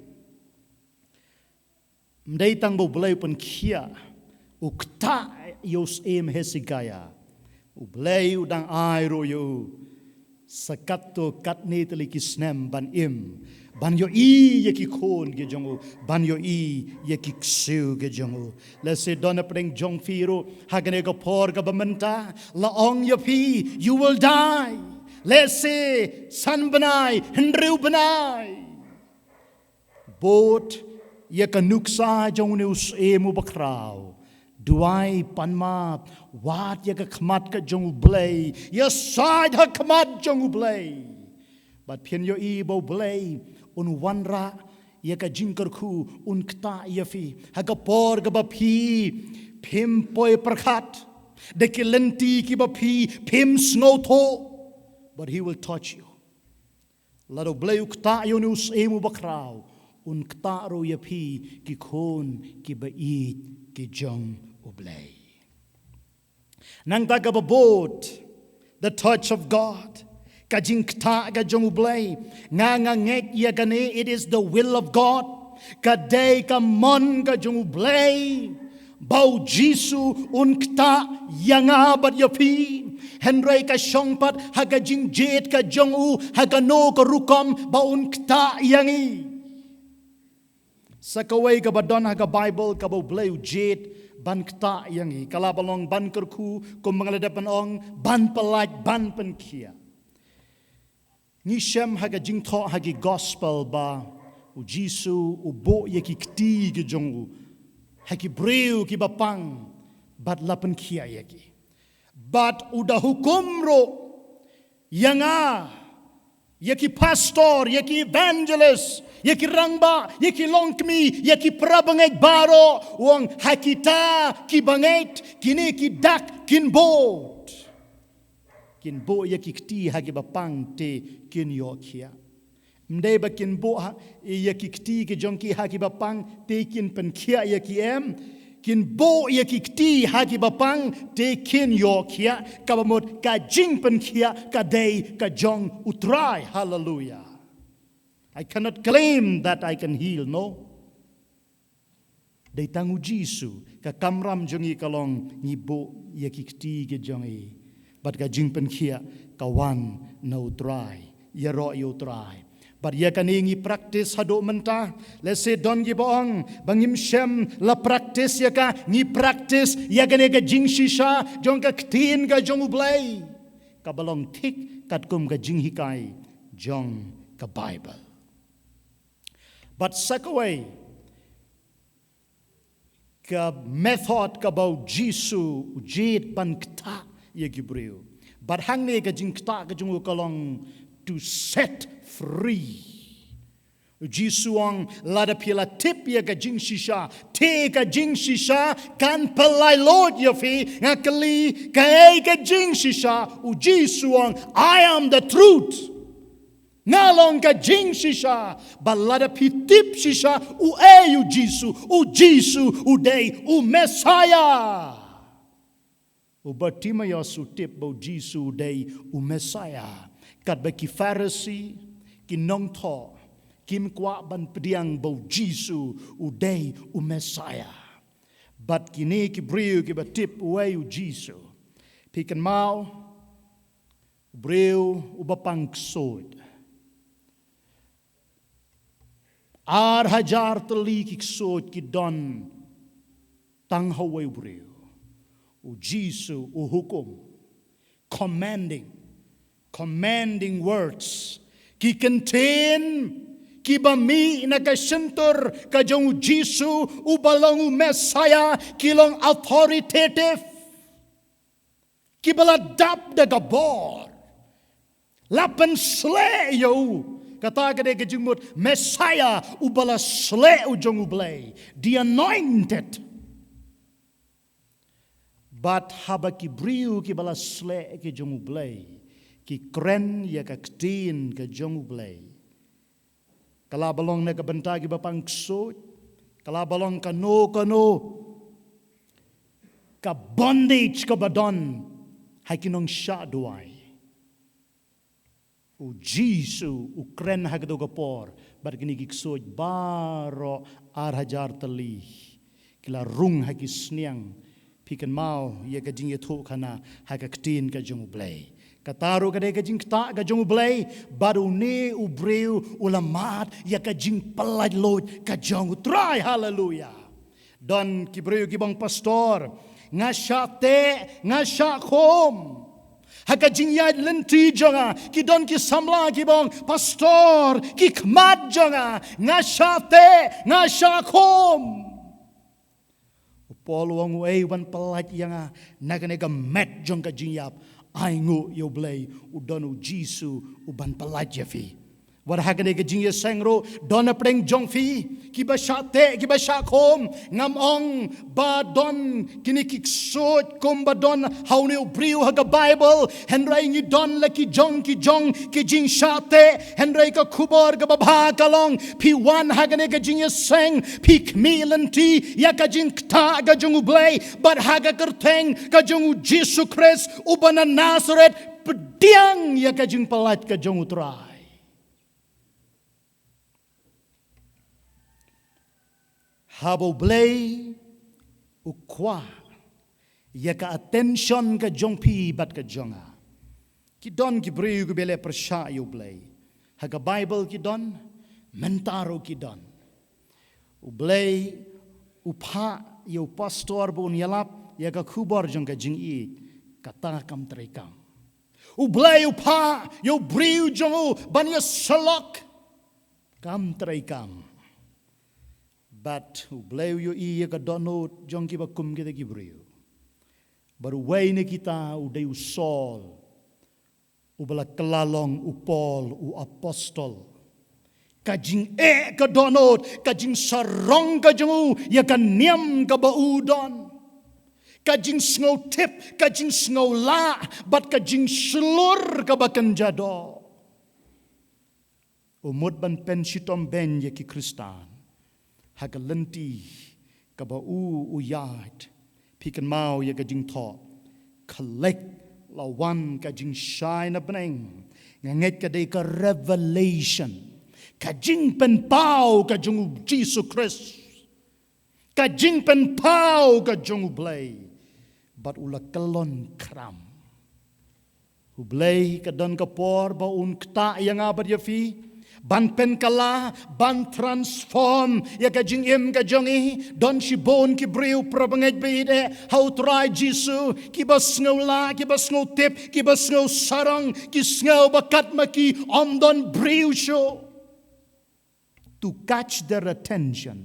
mdai tang bau Blei pen kia ukta yos em Hezekiah u Blei u dang airo yo sakato katne teliki snem ban im ban yo i ye ki khon ge jongu ban yo i ye ki ksiu ge jongu let's say dona preng jong firo hagane go por ga bamenta la ong yo pi you will die let's say san banai hendriu banai bot ye ka nuksa jong neus emu bakrau Duwai panma wat ya ka khmat ka jong Blei ya side ha khmat jong Blei but phian yo i bo Blei un wanra ya ka jingkyrkhu un kta ya fi ha ka por ka ba phi phim poi prakhat de ki lenti ki ba phi phim snow tho but he will touch you lado Blei kta yo nus emu bakrau un kta ro ya phi ki khon ki ba i ki jong U Blei. Nang taga babot, the touch of God. Kajing kta ka jong U Blei. Nga ngeit ya gane, it is the will of God. Kadai ka mon ka jong U Blei. Bau Jisu un kta yanga bat yapi. Henry ka shongpat haga jing jet ka jong U haga no ka rukom baun kta yangi. Sakaway ka badon haga Bible ka bau Blei jet ban kta yangi kalabalong ban kerku kum mangaladepan ong ban pelaj ban penkia ni shem haga jingtho hagi gospel ba u Jisu u bo yeki kti ge jongu hagi breu ki bapang bat lapen kia yeki bat udah hukum ro yanga yeki pastor yeki evangelist yeki rangba, yeki longkmi, yeki prabangait baroh, wong hakita, ki bangait, kini ki dak, kin bot. Kin bo yeki kti hagi bapang te kin yokia. Mdai ba kin bo yeki kti ki jongki hagi bapang te kin pen kia yeki em. Kin bo yeki kti hagi bapang te kin yokia. Kabamot ka jing pen kia ka day ka jong utrai. Hallelujah. I cannot claim that I can heal, no. Day tangu Jisu ka kamram jongi kalong ngibo yakikti ge jongi, but ka jingpen kia kawan no try, yaro yo try. But ya kan ingi practice hado menta, let's say don gi boong bangim shem la practice ya ka ngi practice ya kan ga jing shisha jong ka ktin ga jong U Blei, ka balong tik kat kum ga jing hikai jong ka Bible. But sakaway ka method ka bau Jisu jet ban kta ye gibreu. But hang ne ka jing kta ka jung kalong to set free. Jisu ang lada pila tip ye ka jing shisha te ka jing shisha kan pelai Lord ye fi ngakali ka jing shisha u Jisu ang I am the truth. ngalong ka jing shisha balada pitip shisha u Jisu u day u Messiah u Bartimaeus sutip bo Jisu day u Messiah kat ba ki Pharisee ki Nongthymmai kim kwa ban pdiang bo Jisu u day u Messiah but kini ki briu ki batip way u Jisu pikan mau briu u bapang sod ar hajar teli ki sod ki don tang hawai briu u Jisu u hukum commanding words ki contain ki bami na ka sentur ka jong Jisu u Balang U Messiah ki long authoritative ki baladap da gabor lapan sle yo kata ka de ka jingmut Messiah u bala sle u jong u blei the anointed but haba ki briu ki bala sle ki jong u blei ki kren ya ka ktin ka jong u blei kala balong na kabantagi bapang ksot, kala balong kano, ka bondage ka badon, hay kinong siya duwai. U Jisu, u kren hagdo gapor, bar kinigiksot baroh ar hajar tali, kila rung hagi sniang, pikan mau, ya ka jingkyrkhu kana, haga ktin ka jong u blei. Kataru kadai ka jing kta ka jong u blei baru ne u breu ulamat ya ka jing pelaj lot ka jong u trai haleluya don ki breu ki bang pastor ngasha khom haka jing yai lenti jonga ki don ki samla ki bang pastor ki khmat jonga ngasha khom Paul wang wei wan pelaj yang naganega met jong ka jing yap ai ngu yo blei u don u Jisu u ban palaj fi war hagane ke Jingiaseng ro don apreng jong fi kiba sha khom ngam ong ba don kini ki sot kom ba don haune u briu ha Bible henrai ni don la ki jong ki jing shate henrai ka khubor ka babha kalong pi wan hagane ke Jingiaseng pi kmilanti ya ka jing kta ga jong u blei but haga kerteng ka jong u Jisu Christ u bana Nazareth pediang ya ka jing palat ka jong u Trai habo blei u kwa ya ka attention ka jong pi bat ka jonga ki don ki breu ki bele persha yo blei ha ka Bible ki don mentaro ki don u blei u pha yo pastor bo nyalap ya ka khubor jong ka jing i kata kam trai kam u blei u pha yo breu jong ban ya salok kam trai kam but u bleu yo i ka donot jong ki ba kum ki ki breu baru wei ne kita u dei u Saul u bala kelalong u Paul u apostol ka jing ka donot ka jing sarong ka jong ya ka niam ka ba u don ka jing snow tip ka jing snow la but ka jing slur ka ba kan jado umut ban pen shitom ben ye ki Kristan hagalenti kaba u yard pikan mau ya ka jing tho collect la wan ka jing shine abneng ngeit ka de ka revelation ka jing pen pau ka jung Jesus Christ ka jing pen pau ka jung blei but ula kelon kram u blei ka don ka por ba un kta yang abad ya fi ban pen kala ban transform ya ka jing ka jongi don si bon ki breu probanget beide how try Jisu ki bas ngau la ki bas ngau tip ki bas ngau sarang ki ngau bakat maki om don breu show to catch their attention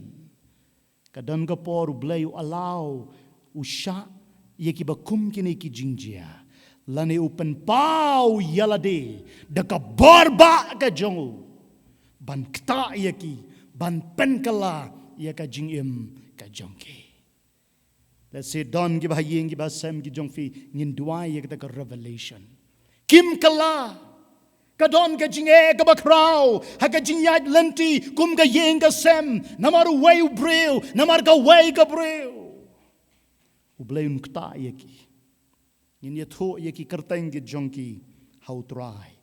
kadon ka por bleu allow usha ye ki bakum kini ki jingjia lani open pau yalade de ka borba ka jongu ban kta yaki ban penkala yaka jingim ka jongki let's say don gi ba yeng gi ba sam gi jongfi ngin Duwai yaka ka revelation kim kala Kadon ka jinge ka bakraw, haka jinyat lenti, kum ka yeng ka sem, namar way u breu, namar ka way ka breu. U Blei un kta yeki. Yin yatho yeki kerteng ki jongki, how try.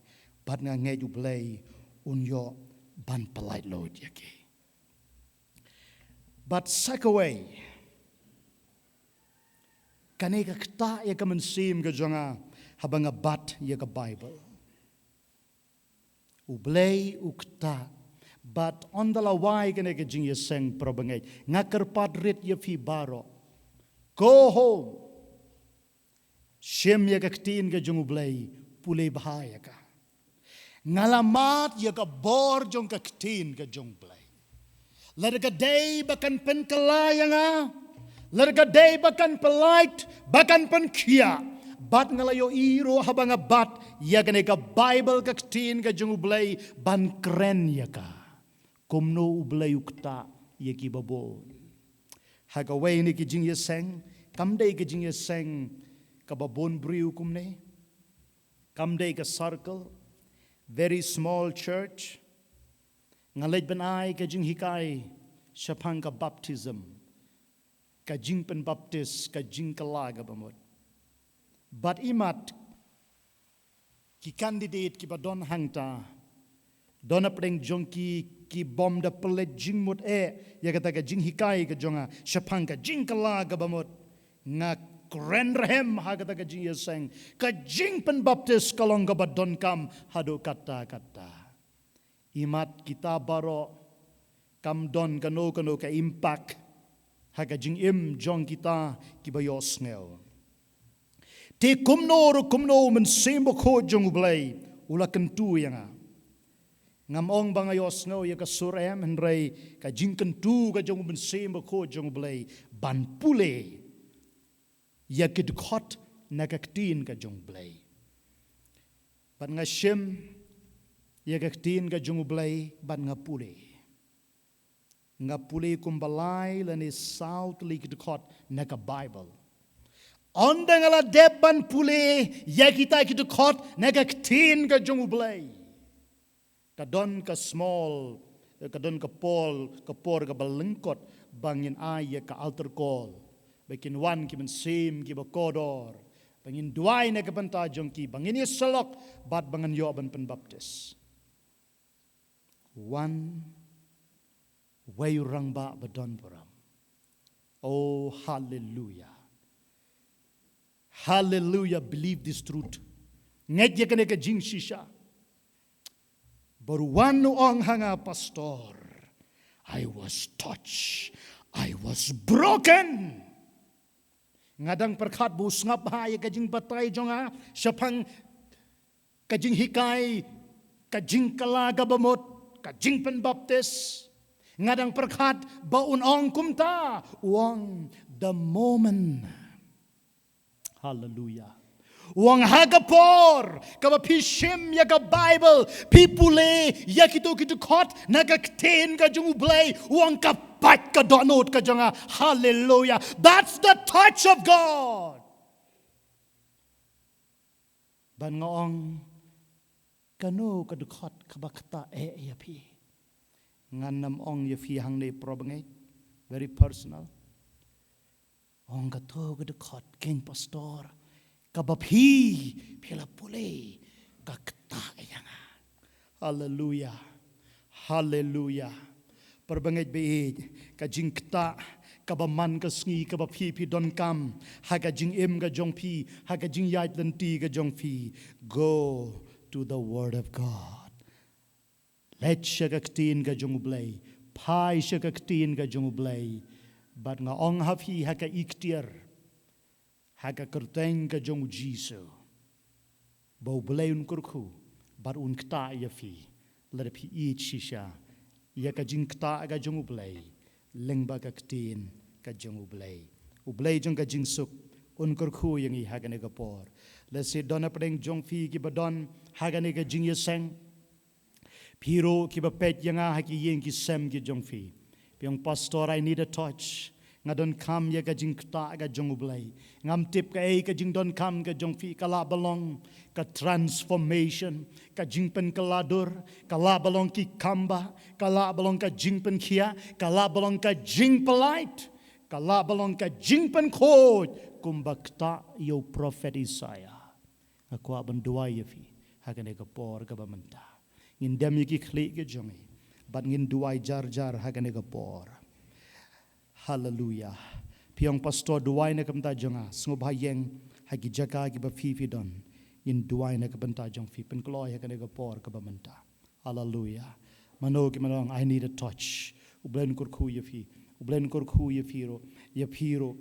But nga ngeit u Blei un yo ban polite load yeki. But sak away. Kane ka kta yeka mensim ka jonga, habang a bat yeka Bible. U Blei u kta. But on the lawai kane ka Jingiaseng probangay. Nga kerpadrit ye fi baroh. Go home. Shem yeka ktiin ka jong u Blei. Pule bahaya ka. Ngalamat yeka bor jong ka ktiin ka jong Blei. Lerga day bakan pen kalayanga. Lerga day bakan polite. Bakan pen kia. Bat ngalayo iro habang a bat yakan ka Bible ka ktiin ka jong u Blei ban kren yaka kumno u Blei ukta yaki babo hagaway ni ki Jingiaseng kamday ki Jingiaseng ka babon briu kumne kamday ka circle very small church ngalej ban ay ka jing hikay syapang ka baptism ka jing pen baptis ka jing kalaga bamot. But imat ki candidate ki ba don hangta don apreng jongki ki bom da pele jing mut ya kata ka jing hikai ka jonga syapang ka jing kala ka bamot nga kren rehem ha kata ka Jingiaseng ka jing pen baptis kalong ka ba don kam hado kata imat kita baroh kam don kano ka impact ha ka jing jong kita ki ba yo Sngi. Te kumno mensembo ko jong u Blei ula kentu yanga. Ngamong bangayo Sngi ya ka surem henrei ka jing kentu ka jong mensembo ko jong u Blei ban Pule ya kidkhot na ka ktin ka jong Blei. Ban nga shem ya ka ktin ka jong u Blei ban nga Pule. Nga Pule kumbalai lani south li kidkhot na ka Bible. Onda ngala deban Pule ya kita kitu kot nega ktin ka jong u Blei. Kadon ka small, kadon ka pol, ka por ka balengkot bangin ay ka altar call. Bakin wan ki mensim ki ba kodor. Bangin Duwai nega banta jong ki bangin ye selok bat bangan yo ban pen baptis. One way rang ba badon poram. Oh hallelujah. Hallelujah, believe this truth. Ngeit ya kane ka jing shisha. Baru wanu ong hanga pastor. I was touched. I was broken. Ngadang perkhat bu ngap ha ya ka jing patay jonga syapang ka jing hikai ka jing kala gabamot ka jing pen baptis. Ngadang perkhat baun ong kumta uang the moment. Hallelujah. Wang hagapor kaba pishim ya ka Bible pipule ya kitu kot nagakten ka jong u Blei wang kapat ka donot ka jonga. Hallelujah. That's the touch of God. Ban ngaong kanu ka dukot kabakta ya pi nganam ong ya fi hang ne probangay very personal. Ong gato ka dukot king pastor kabapi pila Pule kakta yanga. Hallelujah. Hallelujah. Perbangit beid ka jingkta kabaman ka Sngi kabapi pi don kam haga jing ka jong pi haga jing yait lenti ka jong pi. Go to the word of God. Let shagaktin ka jong Blei pai shagaktin ka jong Blei. But nga ong hafi haka iktir haka kerteng ka jong Jisu bau Blei un kurku bar un kta ya fi lerpi eat shisha ya ka jing kta ka jong Blei lengba ka ktin ka jong Blei u Blei jong ka jing suk un kurku yang I haka ne ka por le se dona preng jong fi ki badon haka ne ka Jingiaseng piro ki ba peit yang haki yeng ki sem ki jong fi. Piang pastor, I need a touch. nga don kam ya ka jing kta ka jong u blei ngam tip ka ka jing don kam ka jong fi kala balong ka transformation ka jing pen kaladur kala balong ki kamba kala balong ka jing pen khia kala balong ka jing polite kala balong ka jing pen khoj kumbakta yo prophet Isaiah aku aban Duwai ya fi hagane ka por ka bamanta ngin dem ki khli ke jongi bat ngin Duwai jar hagane ka por. Hallelujah. Piang pastor Duwai na kamta jonga Sngewbha yeng hagi jaka ki ba fi don in Duwai na kamta jong fi pen kloy hagane ka por ka bamanta. Hallelujah. Mano ki manong I need a touch. Ublen kurkhu ya fi. Ublen kurkhu ya firo. Ya firo.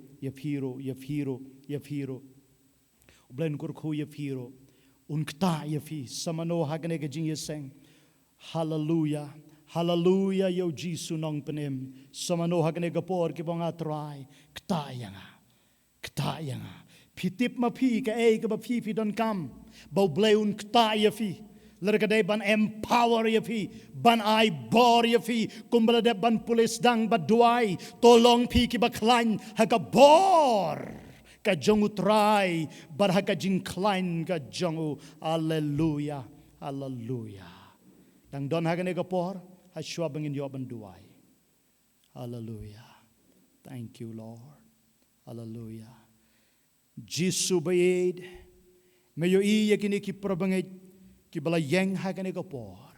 Ublen kurkhu ya firo. Unkta ya fi. Samano hagane ka Jingiaseng. Hallelujah. Hallelujah yo Jisu nong penem samano hagane gapor ki bonga Trai kta yanga pitip ma phi ka ka ba phi don kam ba bleun kta ya fi lerga de ban empower ya fi ban I bor ya fi kumbala de ban Pule Sdang ba Duwai tolong phi ki ba klan haga bor ka jongu Trai bar haga jing klein ka jongu hallelujah dang don hagane gapor Hashwabang in Yoban Duwai. Hallelujah. Thank you, Lord. Hallelujah. Jisu bayid. Mayo iya kini ki probangit ki bala yang hagane kapor.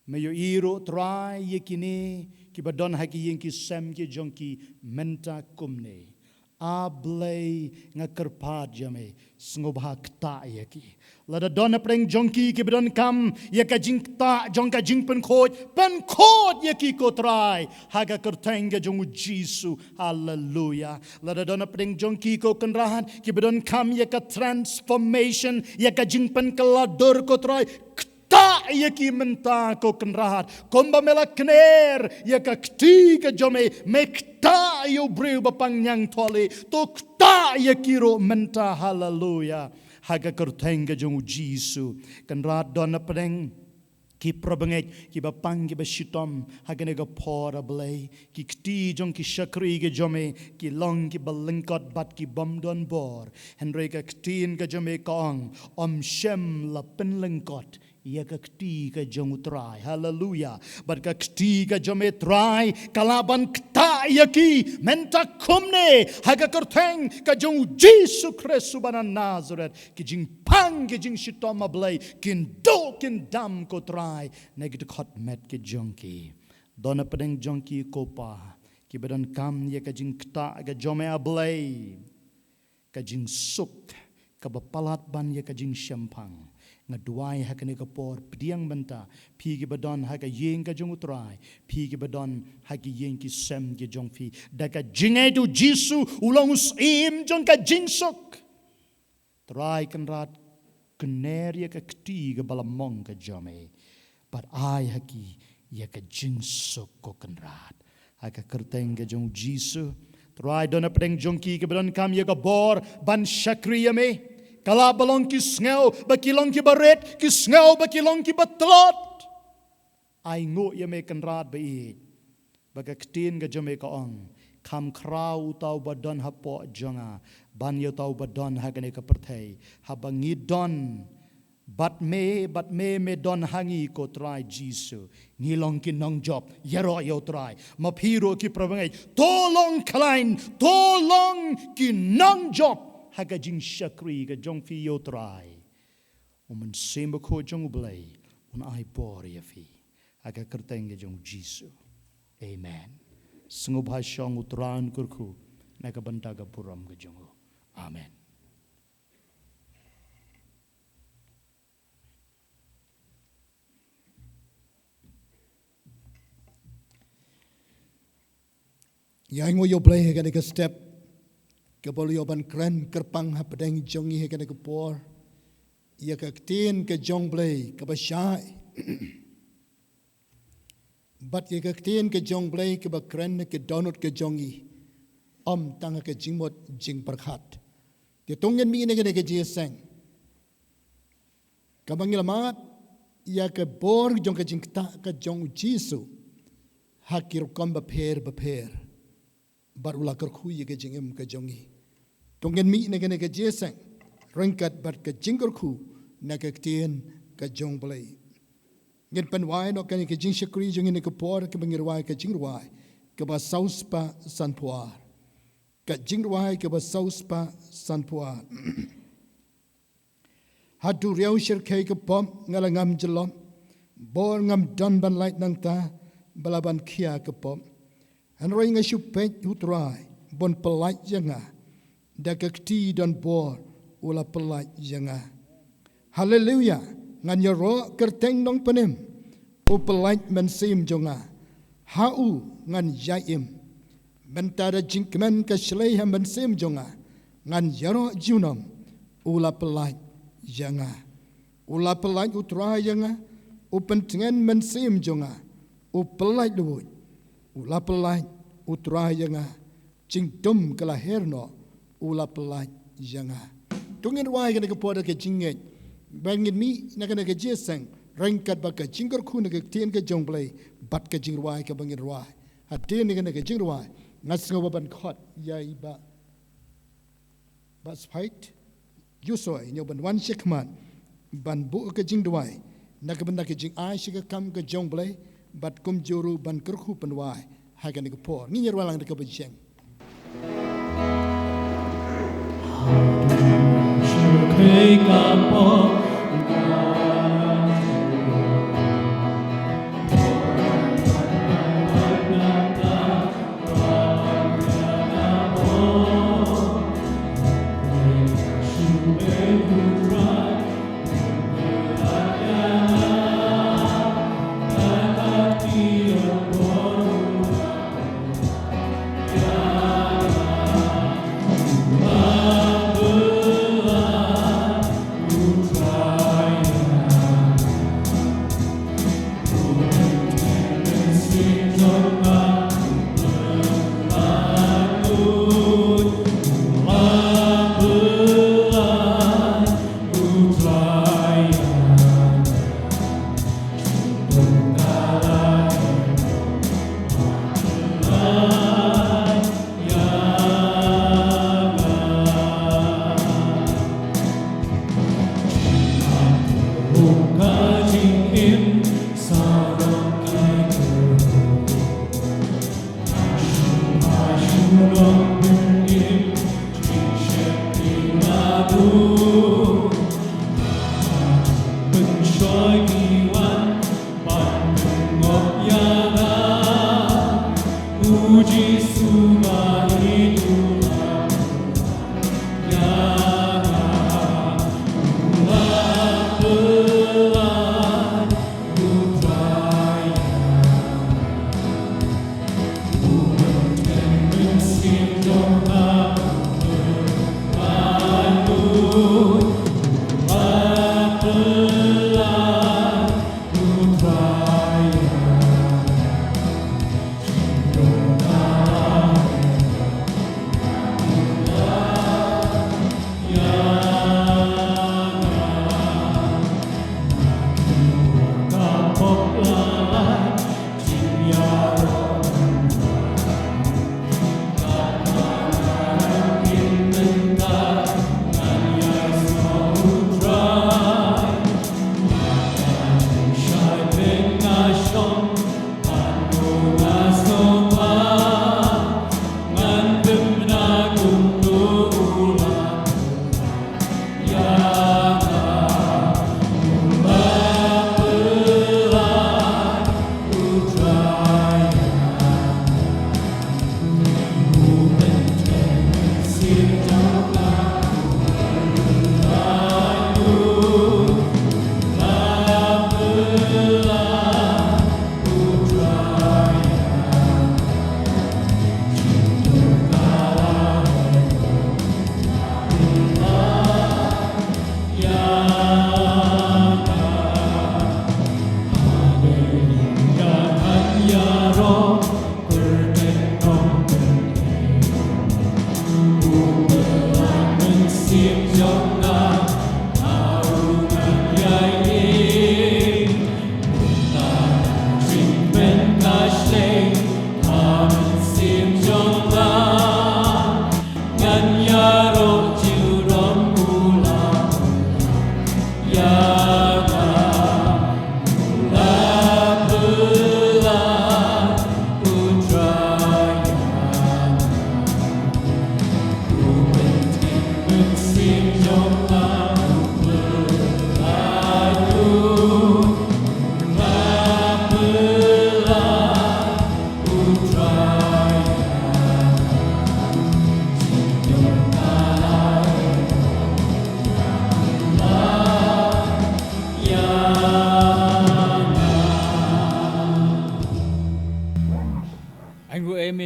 Mayo iro Trai yakini ki badon hagi yang ki sem ki jong ki menta kumne. A Blei nga kerpad jame Sngewbha kta yaki lada dona preng jongki ki bedon kam ya ka jing kta jong ka jing pen khoj yaki ko Trai haga kertenga jong Jisu hallelujah lada dona preng jongki ko kenrahan ki bedon kam ya ka transformation ya ka jing pen kaladur ko Trai kta yaki menta ko kenrahat komba mela kner ya ka kti ka jome me kta yo breu bapang nyang tole to kta yaki ro menta hallelujah haga kertenga jong Jisu kenrat dona pedeng ki probenget ki bapang ki basitom hagane ga pora blei ki kti jong ki shakri ge jome ki long ki balingkot bat ki bom don bor henry ka ktin ga jome kong om shem la penlingkot ya ka kti ka jong Trai hallelujah bat ka kti ka jome Trai kalaban kta yaki menta kumne haga kerteng ka jong Jisu Kristus banan Nazareth ki jing pang ki jing shitom blei kin do kin dam ko Trai negit khot met ki jongki dona pedeng jongki kopa ki badan kam ya ka jing kta ka jome blei ka jing suk ka bapalat ban ya ka jing shampang nga Duwai hakane ka por pdiang banta phi ki badon haga yeng ka jong Trai phi ki badon hagi yeng ki sem ki jong fi da ka jingai tu Jisu ulong im jong ka jingsuk Trai kan rat kner ya ka kti ka balamong ka jome but I hagi ya ka jingsuk ko kan rat haga kerteng ka jong Jisu Trai dona pedeng jong ki ka badon kam ya ka bor ban shakri me kala balong ki sngew bakilong ki baret ki sngew bakilong ki batlot ai ngo ye me kan rat be baga ktin ga jome ka ong kam krau tau badon hapo jonga ban yo tau badon hagane ka perthei habangi don bat me don hangi ko Trai Jisu ngilong ki nong job yero yo Trai mapiro ki probangai tolong klein tolong ki nong job haga jing shakri ga jong fi yo Trai men semba ko jong u blei un ai por ya fi haga kerteng ga jong Jisu amen Sngewbha shong utran kurku na ka banta ga puram ga jong amen
Yang yo Blei hagane ka step kabol yo ban kren kerpang ha pedeng jongi hagane ka por ya ka ktin ka jong Blei ka ba shai bat ya ka ktin ka jong Blei ka ba kren ka donut ka jongi om tanga ka jingmot jing perkhat ti tungen mi ne ka Jingiaseng ka bangilamat ya ka bor jong ka jing ta ka jong Jisu hakir kom ba per bat ula kerkhu ye ke jingem ke jongi tonggen mi ne ke jeseng rengkat bat ke jingkyrkhu na ke tien ke jong blei ngen penwai no kan ke jing shakri jongi ne ke por ke bangirwai ke jingrwai ke ba saus pa san puar ke jingrwai ke ba saus pa san puar hatu riau shir kai ke pom ngalangam jelom bor ngam don ban light nang ta balaban khia ke pom han roi nga shu peit utrai bon pelai janga da ke ti don bor ula pelai janga haleluya ngan yoro kerteng nong penem u pelai men sim jonga hau ngan yaim mentara jingkmen ke shlei ham men sim jonga ngan yoro junom ula pelai janga ula pelai utrai janga u pentengan men sim jonga u pelai duit ula pelai utrai janga jing dum kelaherno ula pelai janga tungin wai kana ke poda ke jinget bangin mi na kana ke jeseng rengkat ba ke jingkyrkhu na ke tien ke jong blei bat ke jingrwai ke bangin rwai hatin ni kana ke jingrwai ngasngo ban khot yai ba bas fight yusoi nyo ban wan shikman ban bu ke jingdwai na ke ban ke jing ai shi ke kam ke jong blei bat kum juru ban kyrkhu penwai ha kana ke por ni nyerwalang ke bejeng
Hey, kapo. Try.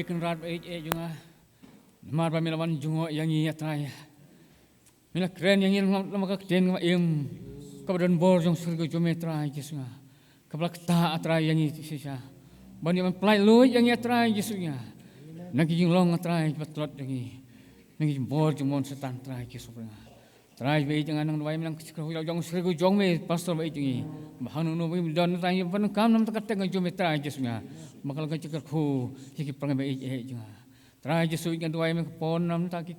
me kan rat junga mar ba melawan jungo yang ia trai mila kren yang ia lama ka ten ma im ka badan bor jong surga jume trai jesunga ka blak ta trai yang ia sisa bani man plai lu yang ia trai jesunga nagi jing long trai batlot yang ia nagi bor jumon setan trai jesunga trai be jangan nang Duwai menang kecil jong surga jong me pastor be jungi bahanu no be don trai ban kam nam tak teng jume trai jesunga makal ka jingkyrkhu hiki prang be junga Trai Jesu ingat Duwai me pon nam tak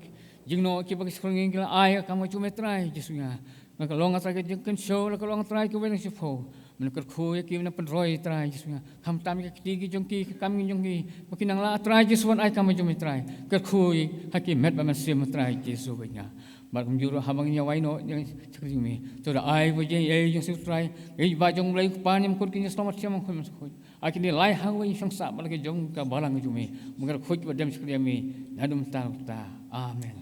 jingno kiba skring ngila ai kam chu me trai Jesu nga ka long trai ka jingkan show la ka long trai ka wen sifo men ka khu ya ki na pen roi trai Jesu nga kam tam ka ki jongki kam jongki makinang la trai Jesu ai kam chu me trai ka khu haki met ba man sim trai Jesu be nga bar kum juru habang nya wai no yang skring me to da ai bo je ei jong su trai ei ba jong blai pa nyam kur ki selamat siam khoi mas khoi akini lai hawai sang sa balake jong ka balang jume mungkin khoj badam skriami nadum ta amen